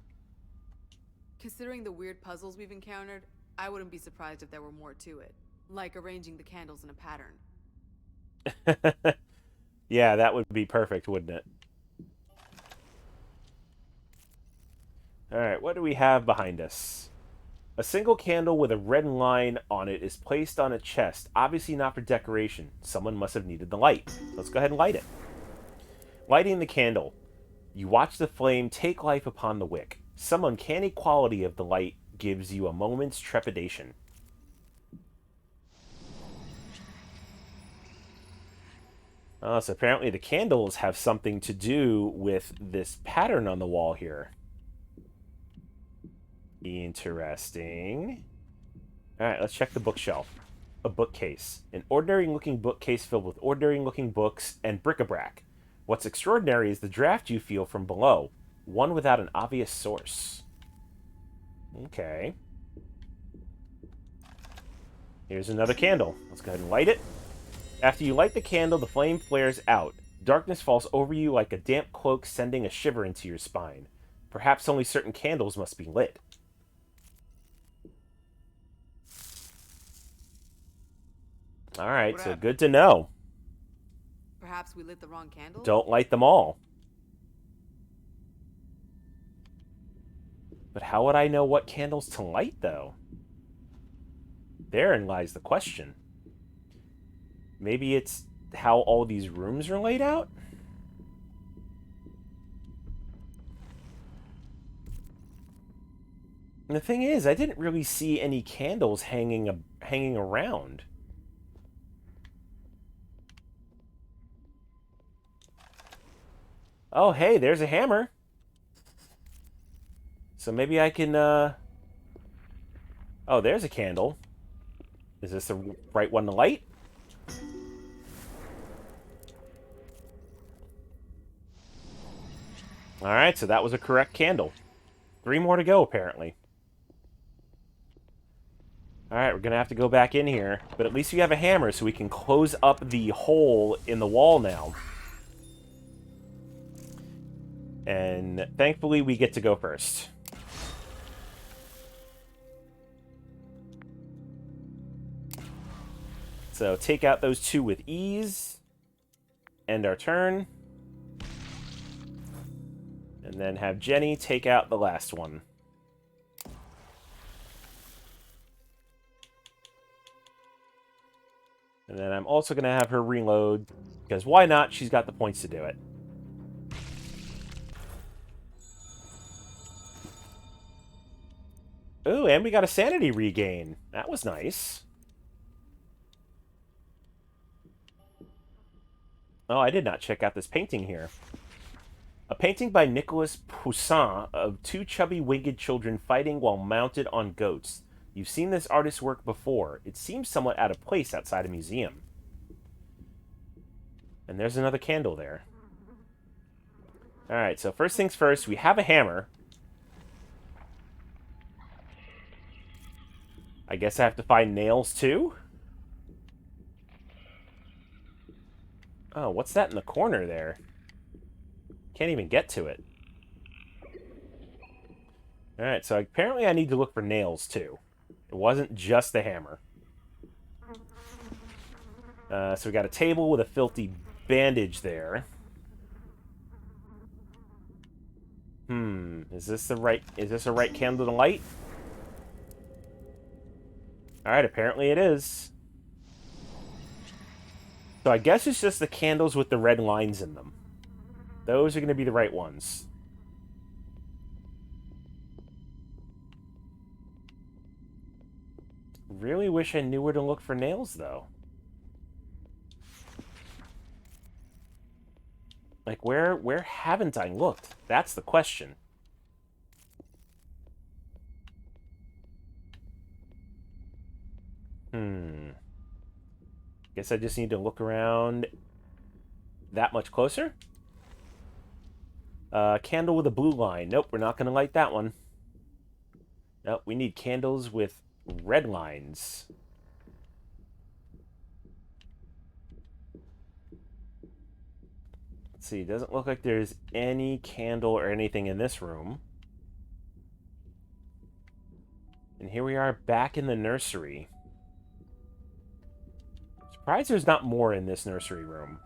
Considering the weird puzzles we've encountered, I wouldn't be surprised if there were more to it. Like arranging the candles in a pattern. Yeah, that would be perfect, wouldn't it? Alright, what do we have behind us? A single candle with a red line on it is placed on a chest, obviously not for decoration. Someone must have needed the light. Let's go ahead and light it. Lighting the candle. You watch the flame take life upon the wick. Some uncanny quality of the light gives you a moment's trepidation. So apparently the candles have something to do with this pattern on the wall here. Interesting. Alright, let's check the bookshelf. A bookcase. An ordinary-looking bookcase filled with ordinary-looking books and bric-a-brac. What's extraordinary is the draft you feel from below. One without an obvious source. Okay. Here's another candle. Let's go ahead and light it. After you light the candle, the flame flares out. Darkness falls over you like a damp cloak, sending a shiver into your spine. Perhaps only certain candles must be lit. Alright, so good to know. Perhaps we lit the wrong candle? Don't light them all. But how would I know what candles to light, though? Therein lies the question. Maybe it's how all these rooms are laid out? And the thing is, I didn't really see any candles hanging around. Oh, hey, there's a hammer. So maybe I can, Oh, there's a candle. Is this the right one to light? Alright, so that was a correct candle. 3 more to go, apparently. Alright, we're going to have to go back in here. But at least we have a hammer, so we can close up the hole in the wall now. And thankfully, we get to go first. So take out those 2 with ease. end our turn. And then have Jenny take out the last one. And then I'm also going to have her reload, because why not? She's got the points to do it. Ooh, and we got a sanity regain. That was nice. Oh, I did not check out this painting here. A painting by Nicolas Poussin of two chubby winged children fighting while mounted on goats. You've seen this artist's work before. It seems somewhat out of place outside a museum. And there's another candle there. Alright, so first things first, we have a hammer. I guess I have to find nails too? Oh, what's that in the corner there? Can't even get to it. Alright, so apparently I need to look for nails too. It wasn't just the hammer. So we got a table with a filthy bandage there. Is this a right candle to light? Alright, apparently it is. So I guess it's just the candles with the red lines in them. Those are going to be the right ones. Really wish I knew where to look for nails, though. Like, where haven't I looked? That's the question. Guess I just need to look around that much closer. Candle with a blue line. Nope, we're not going to light that one. Nope, we need candles with red lines. Let's see, doesn't look like there's any candle or anything in this room. And here we are back in the nursery. Surprised there's not more in this nursery room.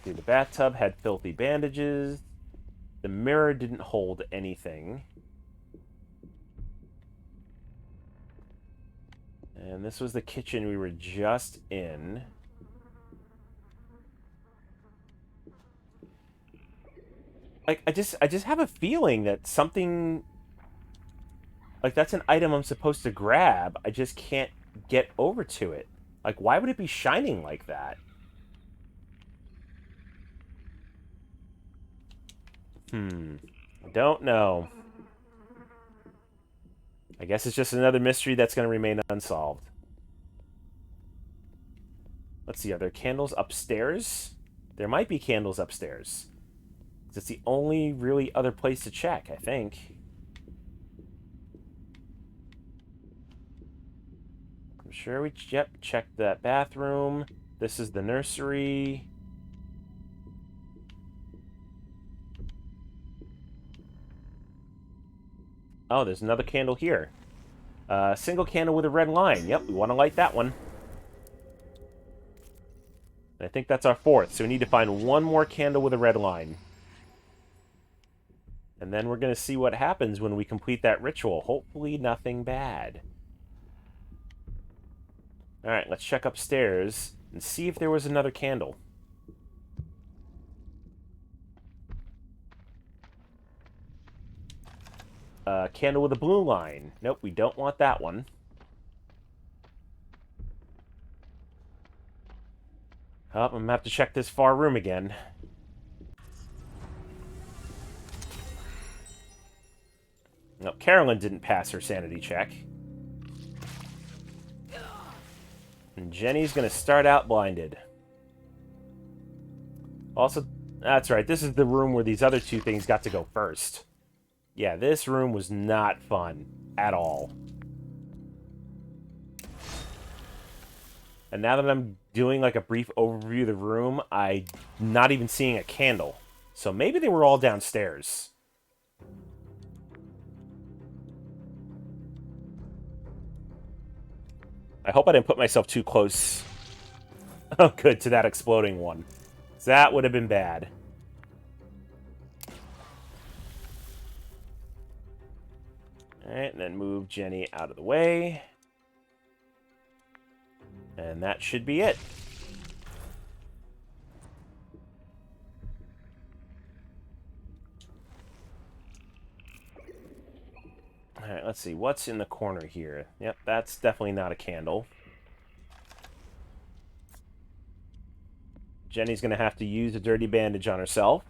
See, the bathtub had filthy bandages. The mirror didn't hold anything. And this was the kitchen we were just in. Like, I just have a feeling that something... Like, that's an item I'm supposed to grab. I just can't get over to it. Like, why would it be shining like that? I don't know. I guess it's just another mystery that's going to remain unsolved. Let's see, are there candles upstairs? There might be candles upstairs. It's the only really other place to check, I think. I'm sure we checked that bathroom. This is the nursery. Oh, there's another candle here. Single candle with a red line. Yep, we want to light that one. I think that's our fourth, so we need to find one more candle with a red line. And then we're going to see what happens when we complete that ritual. Hopefully nothing bad. Alright, let's check upstairs and see if there was another candle. Candle with a blue line. Nope, we don't want that one. Oh, I'm going to have to check this far room again. No, Carolyn didn't pass her sanity check. And Jenny's going to start out blinded. Also, that's right, this is the room where these other two things got to go first. Yeah, this room was not fun at all. And now that I'm doing like a brief overview of the room, I'm not even seeing a candle. So maybe they were all downstairs. I hope I didn't put myself too close. Oh, good, to that exploding one. That would have been bad. Alright, and then move Jenny out of the way. And that should be it. Alright, let's see. What's in the corner here? Yep, that's definitely not a candle. Jenny's going to have to use a dirty bandage on herself.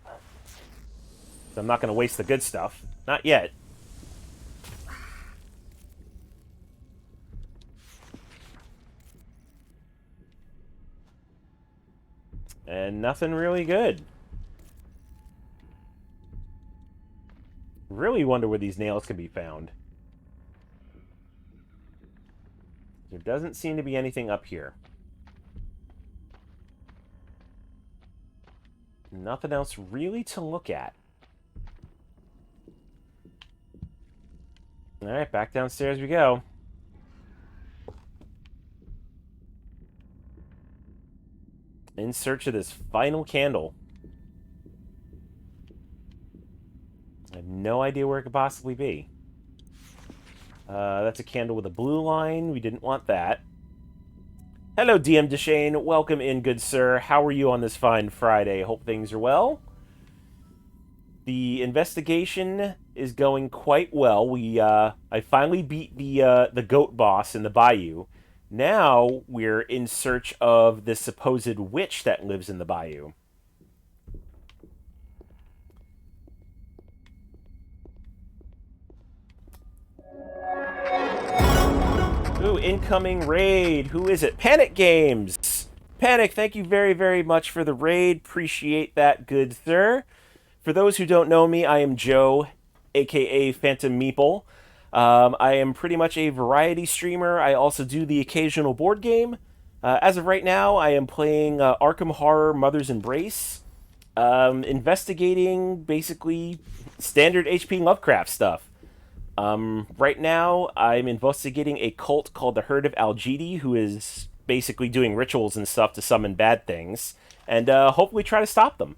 So I'm not going to waste the good stuff. Not yet. And nothing really good. Really wonder where these nails can be found. There doesn't seem to be anything up here. Nothing else really to look at. Alright, back downstairs we go. In search of this final candle. I have no idea where it could possibly be. That's a candle with a blue line. We didn't want that. Hello, DM Deshane. Welcome in, good sir. How are you on this fine Friday? Hope things are well. The investigation is going quite well. I finally beat the goat boss in the bayou. Now we're in search of the supposed witch that lives in the bayou. Ooh, incoming raid. Who is it? Panic Games. Panic, thank you very, very much for the raid. Appreciate that, good sir. For those who don't know me, I am Joe, aka Phantom Meeple. I am pretty much a variety streamer. I also do the occasional board game. As of right now, I am playing Arkham Horror Mother's Embrace. Investigating, basically, standard H.P. Lovecraft stuff. Right now, I'm investigating a cult called the Herd of Algidi, who is basically doing rituals and stuff to summon bad things, and hopefully try to stop them.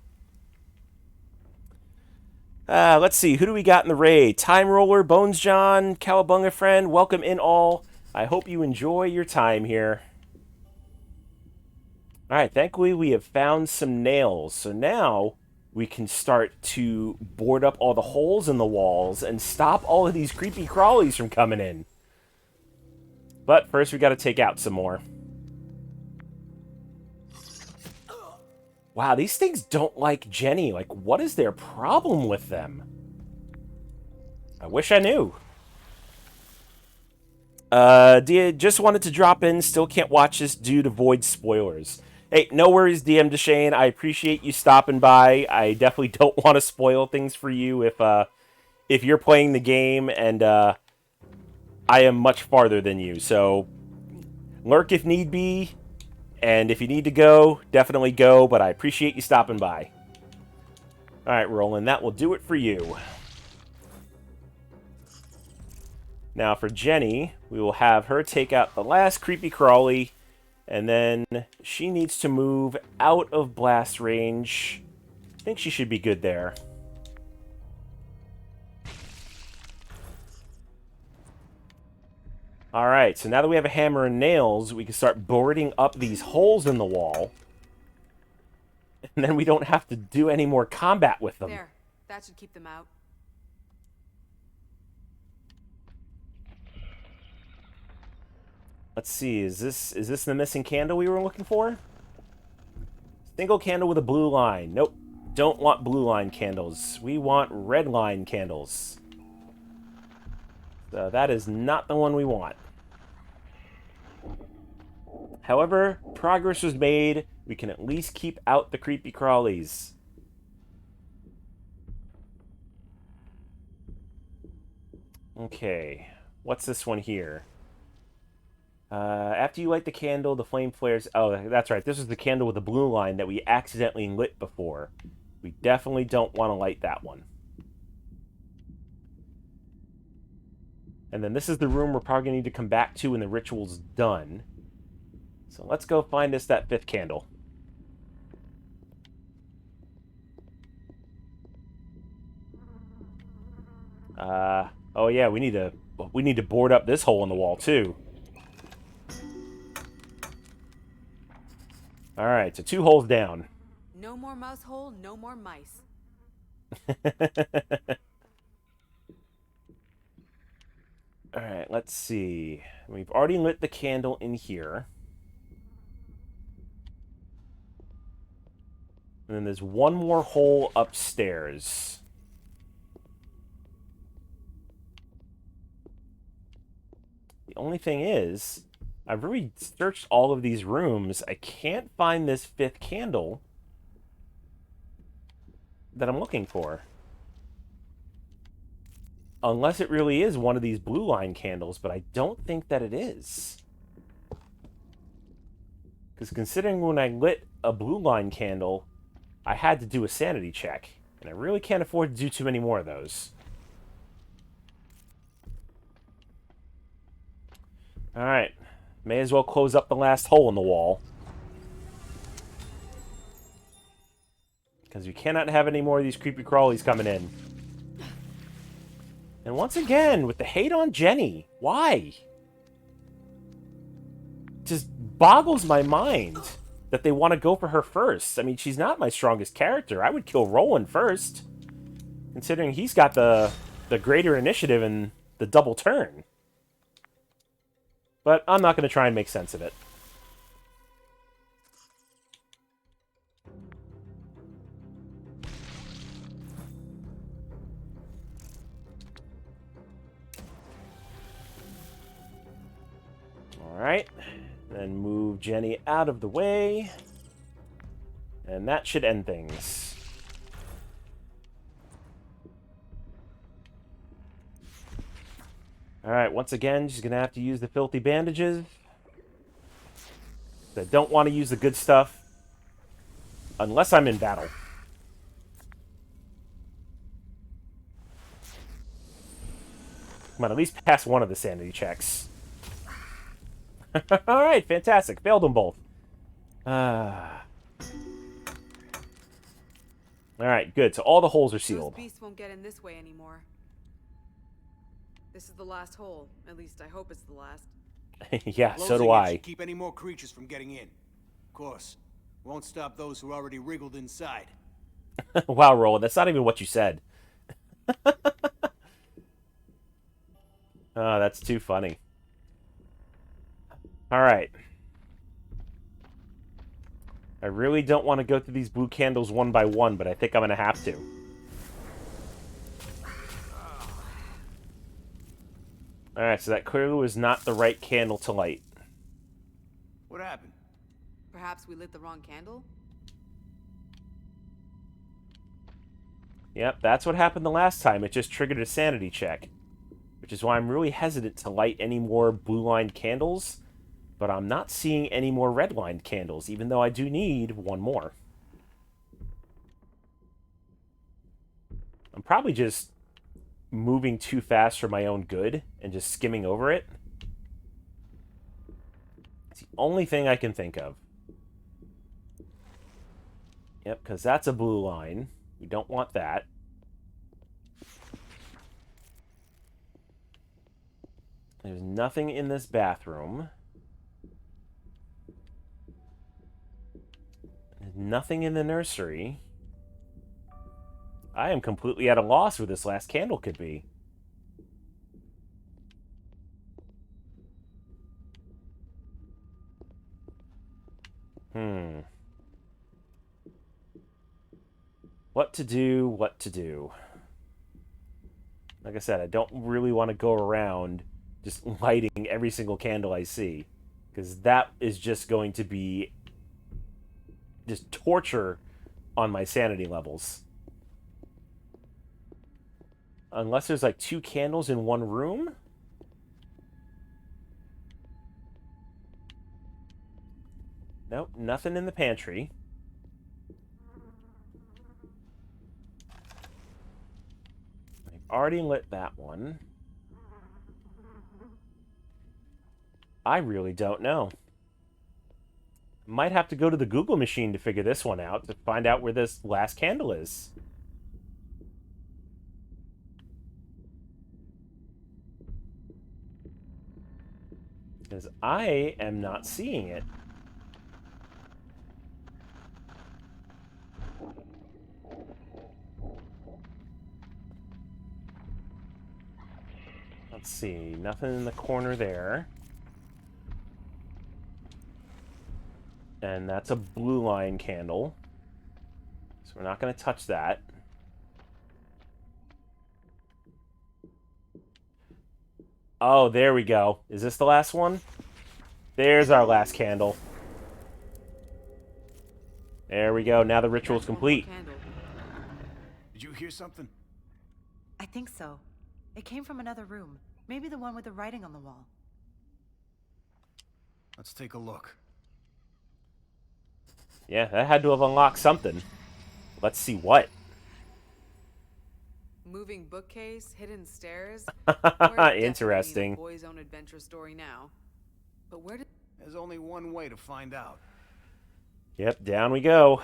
Let's see, who do we got in the raid? Time Roller, Bones John, Cowabunga Friend, welcome in all. I hope you enjoy your time here. Alright, thankfully we have found some nails, so now we can start to board up all the holes in the walls and stop all of these creepy crawlies from coming in. But first we gotta take out some more. Wow, these things don't like Jenny. Like, what is their problem with them? I wish I knew. Just wanted to drop in. Still can't watch this due to void spoilers. Hey, no worries, DM Deshane. I appreciate you stopping by. I definitely don't want to spoil things for you if you're playing the game, and I am much farther than you. So, lurk if need be. And if you need to go, definitely go, but I appreciate you stopping by. Alright, Roland, that will do it for you. Now for Jenny, we will have her take out the last creepy crawly, and then she needs to move out of blast range. I think she should be good there. Alright, so now that we have a hammer and nails, we can start boarding up these holes in the wall. And then we don't have to do any more combat with them. There. That should keep them out. Let's see, is this the missing candle we were looking for? Single candle with a blue line. Nope. Don't want blue line candles. We want red line candles. So that is not the one we want. However, progress was made. We can at least keep out the creepy crawlies. Okay, what's this one here? After you light the candle, the flame flares... Oh, that's right. This is the candle with the blue line that we accidentally lit before. We definitely don't want to light that one. And then this is the room we're probably going to need to come back to when the ritual's done. So let's go find us that 5th candle. Oh yeah, we need to board up this hole in the wall too. All right, so 2 holes down. No more mouse hole, no more mice. All right, let's see. We've already lit the candle in here. And then there's one more hole upstairs. The only thing is, I've already searched all of these rooms. I can't find this 5th candle that I'm looking for. Unless it really is one of these blue line candles, but I don't think that it is. Because considering when I lit a blue line candle, I had to do a sanity check. And I really can't afford to do too many more of those. Alright. May as well close up the last hole in the wall. Because we cannot have any more of these creepy crawlies coming in. And once again, with the hate on Jenny. Why? Just boggles my mind that they want to go for her first. I mean, she's not my strongest character. I would kill Roland first. Considering he's got the greater initiative and the double turn. But I'm not going to try and make sense of it. Alright. Then move Jenny out of the way. And that should end things. Alright, once again, she's going to have to use the filthy bandages. I don't want to use the good stuff. Unless I'm in battle. Come on, at least pass one of the sanity checks. Alright, fantastic. Failed them both. Alright, good. So all the holes are sealed. Those beasts won't get in this way anymore. This is the last hole. At least I hope it's the last. Yeah, so do Closing it I. should keep any more creatures from getting in. Of course, won't stop those who already wriggled inside. Wow, Roland, that's not even what you said. Oh, that's too funny. Alright. I really don't want to go through these blue candles one by one, but I think I'm going to have to. Alright, so that clearly was not the right candle to light. What happened? Perhaps we lit the wrong candle? Yep, that's what happened the last time. It just triggered a sanity check. Which is why I'm really hesitant to light any more blue-lined candles. But I'm not seeing any more red-lined candles, even though I do need one more. I'm probably just moving too fast for my own good and just skimming over it. It's the only thing I can think of. Yep, because that's a blue line. We don't want that. There's nothing in this bathroom. There's nothing in the nursery. I am completely at a loss where this last candle could be. What to do, what to do. Like I said, I don't really want to go around just lighting every single candle I see. Because that is just going to be just torture on my sanity levels. Unless there's like 2 candles in one room. Nope, nothing in the pantry. I've already lit that one. I really don't know. Might have to go to the Google machine to figure this one out, to find out where this last candle is. Because I am not seeing it. Let's see, nothing in the corner there. And that's a blue line candle. So we're not going to touch that. Oh, there we go. Is this the last one? There's our last candle. There we go. Now the ritual's complete. Did you hear something? I think so. It came from another room. Maybe the one with the writing on the wall. Let's take a look. Yeah, that had to have unlocked something. Let's see what. Moving bookcase, hidden stairs. Interesting. Boy's own adventure story now. But where did... There's only one way to find out. Yep, down we go.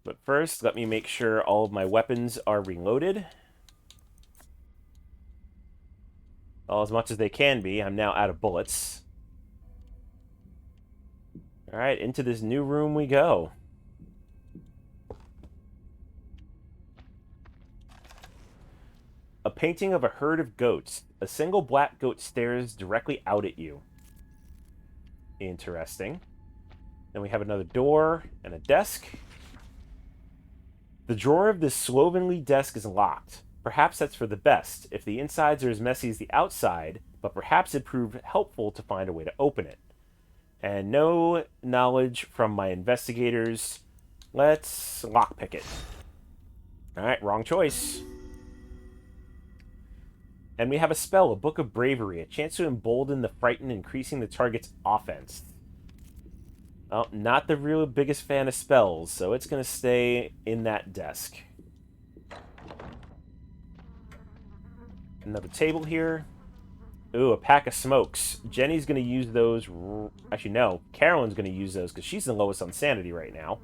But first, let me make sure all of my weapons are reloaded. Well, as much as they can be. I'm now out of bullets. Alright, into this new room we go. A painting of a herd of goats. A single black goat stares directly out at you. Interesting. Then we have another door and a desk. The drawer of this slovenly desk is locked. Perhaps that's for the best, if the insides are as messy as the outside, but perhaps it proved helpful to find a way to open it. And no knowledge from my investigators. Let's lockpick it. Alright, wrong choice. And we have a spell, a Book of Bravery, a chance to embolden the frightened, increasing the target's offense. Well, not the real biggest fan of spells, so it's going to stay in that desk. Another table here. Ooh, a pack of smokes. Jenny's going to use those... Actually, no. Carolyn's going to use those because she's the lowest on sanity right now.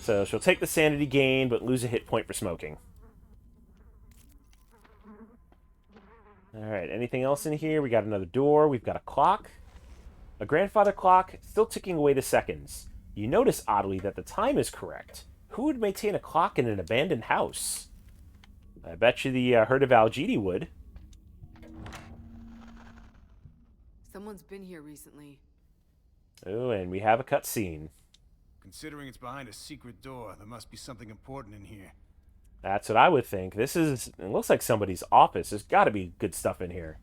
So she'll take the sanity gain, but lose a hit point for smoking. Alright, anything else in here? We got another door. We've got a clock. A grandfather clock, still ticking away the seconds. You notice, oddly, that the time is correct. Who would maintain a clock in an abandoned house? I bet you the herd of Algidi would. Someone's been here recently. Oh, and we have a cutscene. Considering it's behind a secret door, there must be something important in here. That's what I would think. This is... It looks like somebody's office. There's got to be good stuff in here.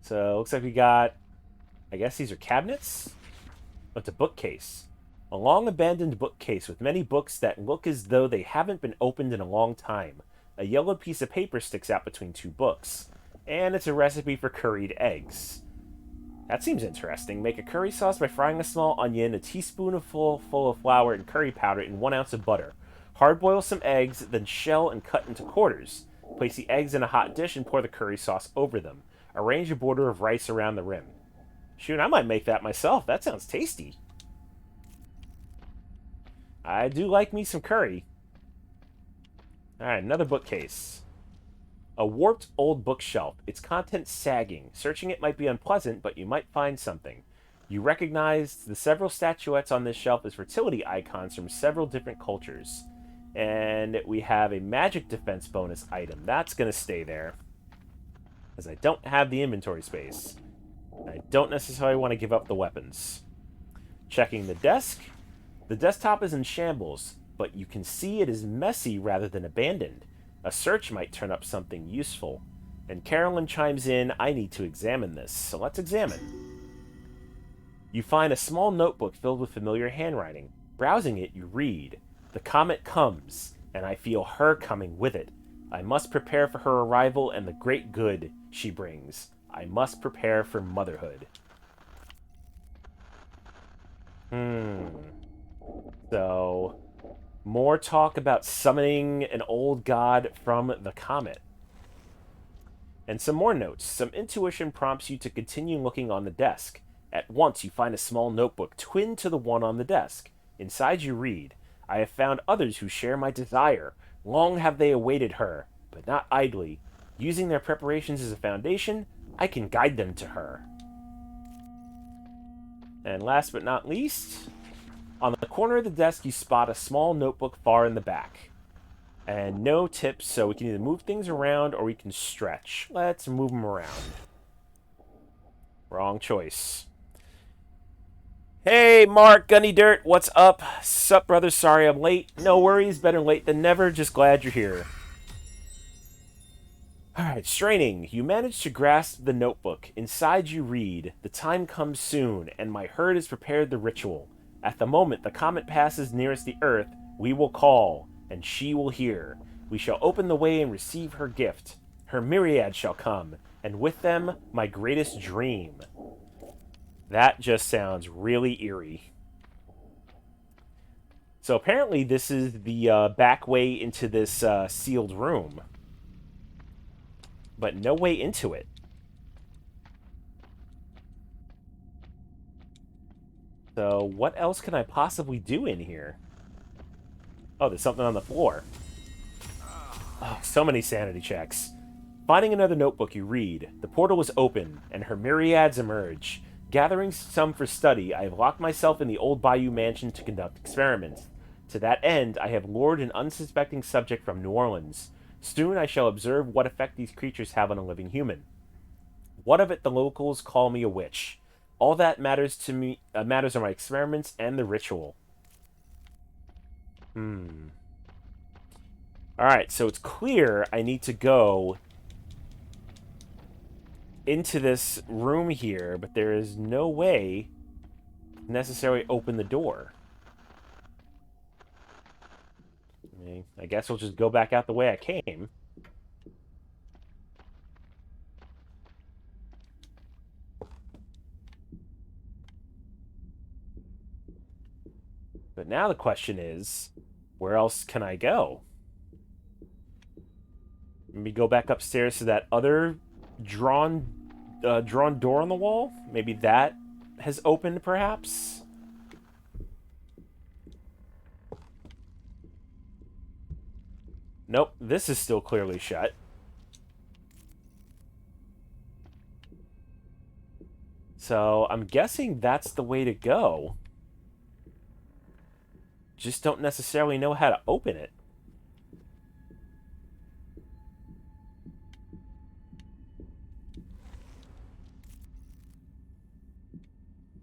So, looks like we got... I guess these are cabinets? Oh, it's a bookcase. A long-abandoned bookcase with many books that look as though they haven't been opened in a long time. A yellowed piece of paper sticks out between two books. And it's a recipe for curried eggs. That seems interesting. Make a curry sauce by frying a small onion, a teaspoonful full of flour and curry powder, and 1 ounce of butter. Hard-boil some eggs, then shell and cut into quarters. Place the eggs in a hot dish and pour the curry sauce over them. Arrange a border of rice around the rim. Shoot, I might make that myself. That sounds tasty. I do like me some curry. Alright, another bookcase. A warped old bookshelf, its contents sagging. Searching it might be unpleasant, but you might find something. You recognize the several statuettes on this shelf as fertility icons from several different cultures. And we have a magic defense bonus item. That's going to stay there, as I don't have the inventory space. I don't necessarily want to give up the weapons. Checking the desk. The desktop is in shambles, but you can see it is messy rather than abandoned. A search might turn up something useful. And Carolyn chimes in, I need to examine this. So let's examine. You find a small notebook filled with familiar handwriting. Browsing it, you read. The comet comes, and I feel her coming with it. I must prepare for her arrival and the great good she brings. I must prepare for motherhood. So, More talk about summoning an old god from the comet. And some more notes. Some intuition prompts you to continue looking on the desk. At once, you find a small notebook twinned to the one on the desk. Inside, you read, I have found others who share my desire. Long have they awaited her, but not idly. Using their preparations as a foundation, I can guide them to her. And last but not least, on the corner of the desk, you spot a small notebook far in the back. And no tips, so we can either move things around or we can stretch. Let's move them around. Wrong choice. Hey, Mark, Gunny Dirt, what's up? Sup, brother? Sorry I'm late. No worries, better late than never. Just glad you're here. Alright, straining. You manage to grasp the notebook. Inside you read, the time comes soon, and my herd has prepared the ritual. At the moment the comet passes nearest the Earth, we will call, and she will hear. We shall open the way and receive her gift. Her myriad shall come, and with them my greatest dream. That just sounds really eerie. So apparently this is the back way into this sealed room. But no way into it. So what else can I possibly do in here? Oh, there's something on the floor. Oh, so many sanity checks. Finding another notebook, you read. The portal is open, and her myriads emerge. Gathering some for study, I have locked myself in the old Bayou mansion to conduct experiments. To that end, I have lured an unsuspecting subject from New Orleans. Soon I shall observe what effect these creatures have on a living human. What of it the locals call me a witch. All that matters to me matters are my experiments and the ritual. Alright, so it's clear I need to go into this room here, but there is no way to necessarily open the door. I guess we'll just go back out the way I came. But now the question is, where else can I go? Maybe go back upstairs to that other drawn door on the wall? Maybe that has opened, perhaps? Nope, this is still clearly shut. So, I'm guessing that's the way to go. Just don't necessarily know how to open it.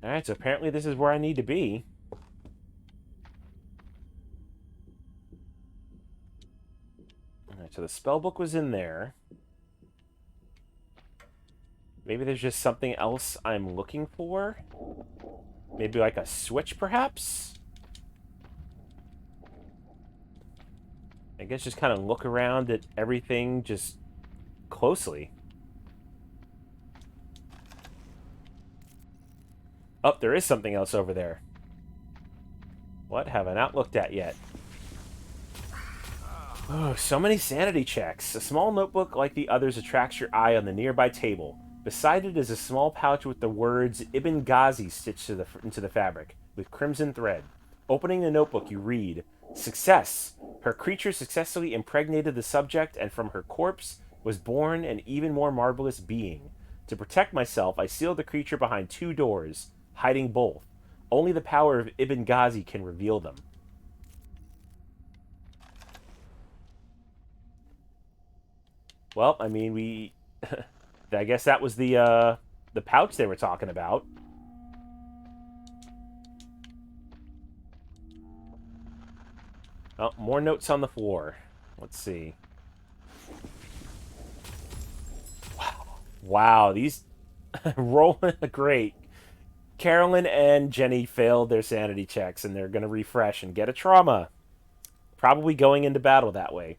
Alright, so apparently this is where I need to be. Alright, so the spellbook was in there. Maybe there's just something else I'm looking for? Maybe like a switch, perhaps? I guess just kind of look around at everything just closely. Oh, there is something else over there. What have I not looked at yet? Oh, so many sanity checks. A small notebook like the others attracts your eye on the nearby table. Beside it is a small pouch with the words Ibn Ghazi stitched into the fabric, with crimson thread. Opening the notebook, you read, Success! Her creature successfully impregnated the subject, and from her corpse was born an even more marvelous being. To protect myself, I sealed the creature behind 2 doors, hiding both. Only the power of Ibn Ghazi can reveal them. Well, I mean, I guess that was the pouch they were talking about. Oh, more notes on the floor. Let's see. Wow, these rolling great. Carolyn and Jenny failed their sanity checks, and they're going to refresh and get a trauma. Probably going into battle that way.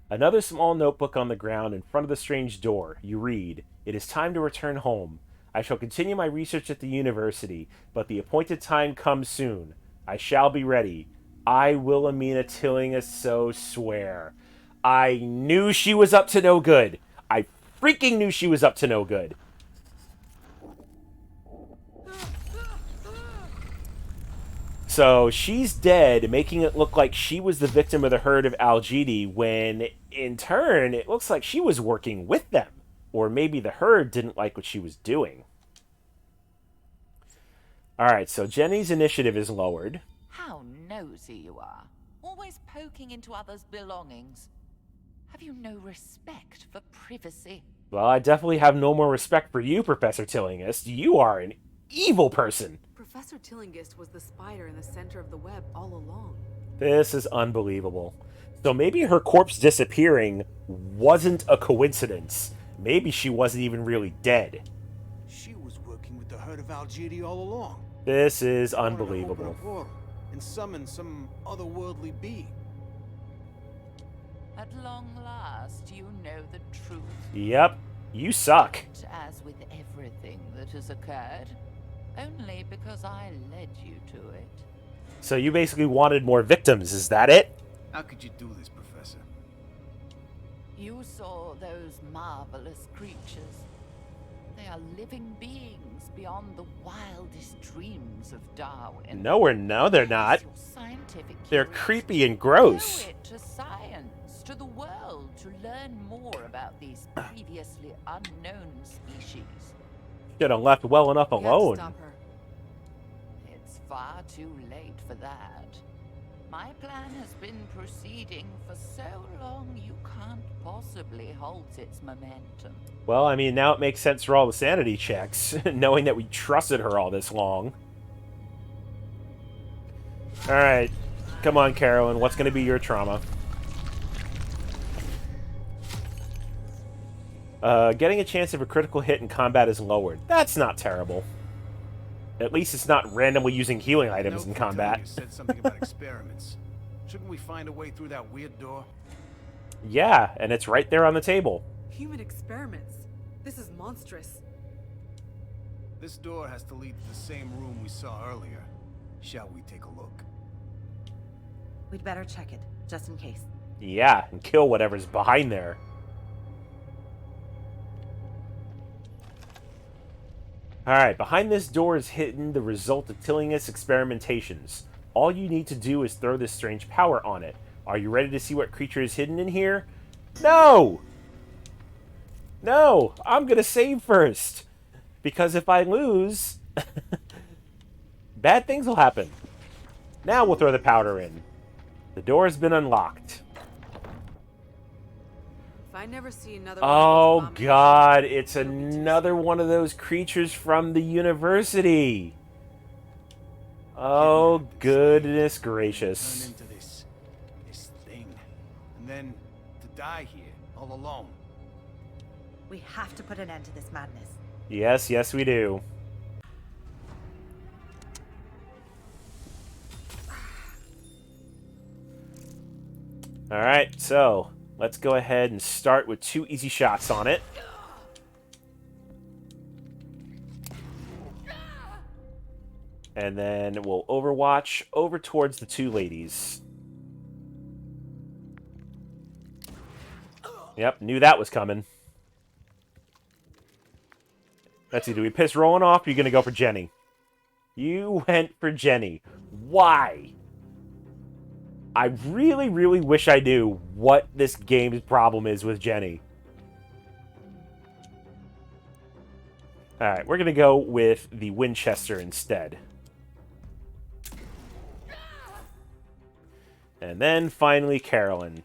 Another small notebook on the ground in front of the strange door. You read, It is time to return home. I shall continue my research at the university, but the appointed time comes soon. I shall be ready. I, Wilhelmina Tillinghast, so swear. I knew she was up to no good. I freaking knew she was up to no good. So she's dead, making it look like she was the victim of the herd of Algidi, when in turn it looks like she was working with them. Or maybe the herd didn't like what she was doing. Alright, so Jenny's initiative is lowered. How nosy you are. Always poking into others' belongings. Have you no respect for privacy? Well, I definitely have no more respect for you, Professor Tillinghast. You are an evil person. Professor Tillinghast was the spider in the center of the web all along. This is unbelievable. So maybe her corpse disappearing wasn't a coincidence. Maybe she wasn't even really dead. She was working with the herd of Algidi all along. This is Wanted to open unbelievable. a portal and summon some otherworldly being. At long last, you know the truth. Yep, you suck. As with everything that has occurred, only because I led you to it. So you basically wanted more victims, is that it? How could you do this, Professor? You saw those marvelous creatures. They are living beings beyond the wildest dreams of Darwin. No, they're not. Your scientific They're curiosity. creepy and gross. Show it to science, to the world, to learn more about these previously unknown species. Should have left well enough We have to alone. stop her. It's far too late for that. My plan has been proceeding for so long you can't possibly halt its momentum. Well, I mean, now it makes sense for all the sanity checks, knowing that we trusted her all this long. Alright, come on, Carolyn, what's going to be your trauma? Getting a chance of a critical hit in combat is lowered. That's not terrible. At least it's not randomly using healing items in combat. You said something about experiments. Shouldn't we find a way through that weird door? Yeah, and it's right there on the table. Human experiments. This is monstrous. This door has to lead to the same room we saw earlier. Shall we take a look? We'd better check it, just in case. Yeah, and kill whatever's behind there. Alright, behind this door is hidden the result of Tillinghast's experimentations. All you need to do is throw this strange power on it. Are you ready to see what creature is hidden in here? No! No! I'm gonna save first! Because if I lose, bad things will happen. Now we'll throw the powder in. The door has been unlocked. If I never see another Oh one of these god, abominations, it's it'll be too another soon. one of those creatures from the university. Oh goodness Turn gracious. into this thing, and then to die here all alone. We have to put an end to this madness. Yes, yes we do. Alright, so let's go ahead and start with 2 easy shots on it. And then we'll overwatch over towards the 2 ladies. Yep, knew that was coming. Let's see, do we piss Rowan off or are you going to go for Jenny? You went for Jenny. Why? I really, really wish I knew what this game's problem is with Jenny. Alright, we're going to go with the Winchester instead. And then finally Carolyn.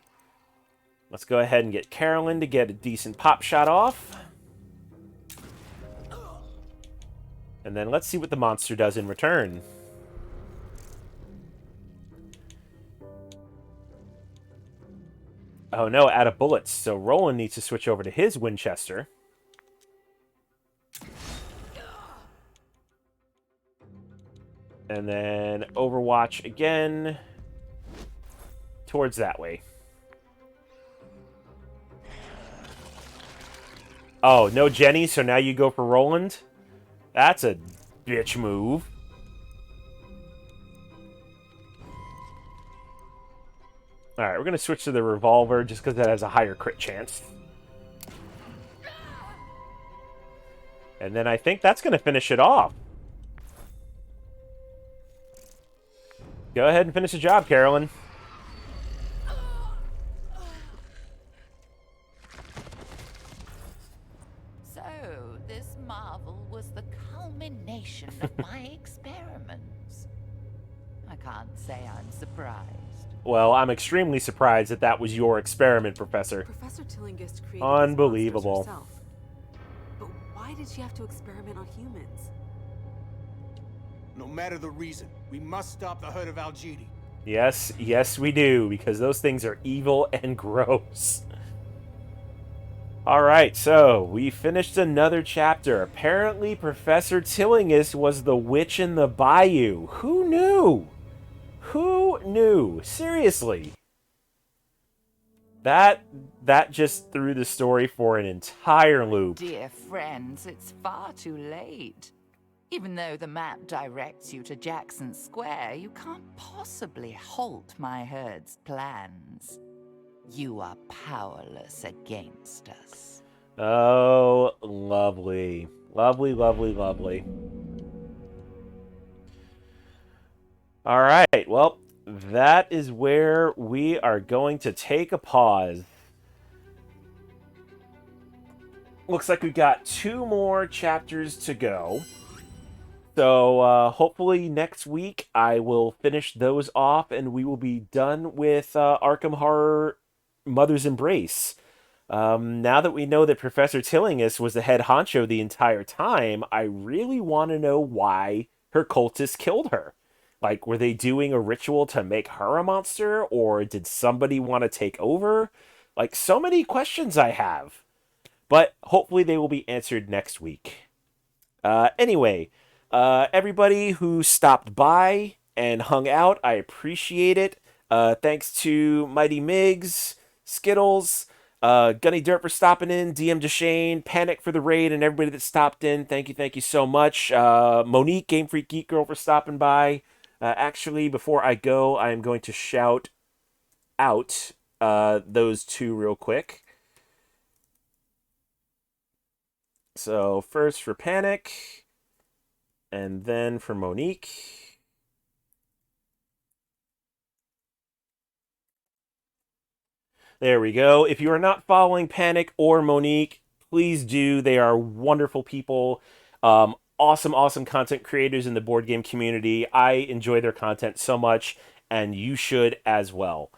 Let's go ahead and get Carolyn to get a decent pop shot off. And then let's see what the monster does in return. Oh no, out of bullets. So Roland needs to switch over to his Winchester. And then Overwatch again. Towards that way. Oh, no Jenny, so now you go for Roland? That's a bitch move. Alright, we're going to switch to the revolver just because that has a higher crit chance. And then I think that's going to finish it off. Go ahead and finish the job, Carolyn. So, this marvel was the culmination of my experiments. I can't say I'm surprised. Well, I'm extremely surprised that that was your experiment, Professor. Professor Tillinghast created Unbelievable. these monsters herself. But why did she have to experiment on humans? No matter the reason, we must stop the herd of Algidi. Yes, yes we do, because those things are evil and gross. Alright, so we finished another chapter. Apparently Professor Tillinghast was the witch in the bayou. Who knew? Who knew? Seriously. That just threw the story for an entire loop. Dear friends, it's far too late. Even though the map directs you to Jackson Square, you can't possibly halt my herd's plans. You are powerless against us. Oh, lovely. Lovely, lovely, lovely. Alright, well, that is where we are going to take a pause. Looks like we've got 2 more chapters to go. So, hopefully next week I will finish those off and we will be done with Arkham Horror Mother's Embrace. Now that we know that Professor Tillinghast was the head honcho the entire time, I really want to know why her cultists killed her. Like, were they doing a ritual to make her a monster, or did somebody want to take over? Like, so many questions I have. But hopefully they will be answered next week. Anyway, everybody who stopped by and hung out, I appreciate it. Thanks to Mighty Miggs, Skittles, Gunny Dirt for stopping in, DM Deshane, Panic for the raid, and everybody that stopped in. Thank you so much. Monique, Game Freak Geek Girl for stopping by. Actually, before I go, I am going to shout out those 2 real quick. So first for Panic, and then for Monique. There we go. If you are not following Panic or Monique, please do. They are wonderful people. Awesome content creators in the board game community. I enjoy their content so much, and you should as well.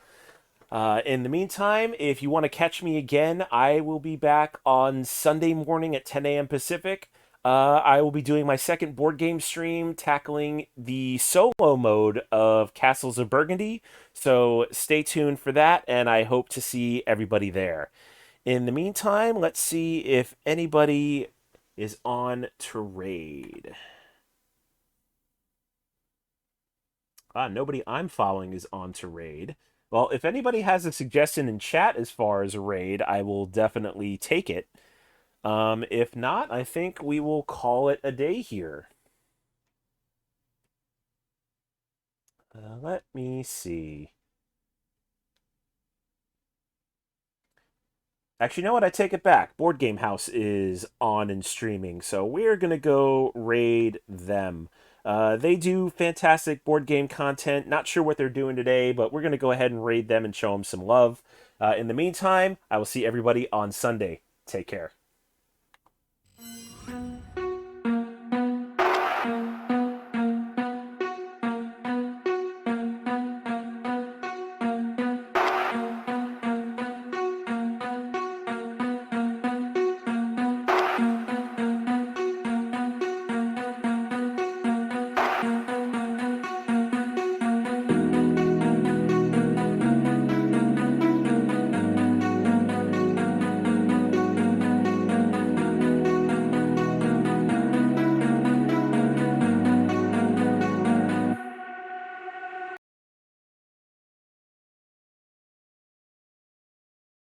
In the meantime, if you want to catch me again, I will be back on Sunday morning at 10 a.m. Pacific. I will be doing my second board game stream tackling the solo mode of Castles of Burgundy. So stay tuned for that, and I hope to see everybody there. In the meantime, let's see if anybody is on to raid. Nobody I'm following is on to raid. Well, if anybody has a suggestion in chat as far as a raid, I will definitely take it. If not, I think we will call it a day here. Let me see. Actually, you know what? I take it back. Board Game House is on and streaming, so we're going to go raid them. They do fantastic board game content. Not sure what they're doing today, but we're going to go ahead and raid them and show them some love. In the meantime, I will see everybody on Sunday. Take care.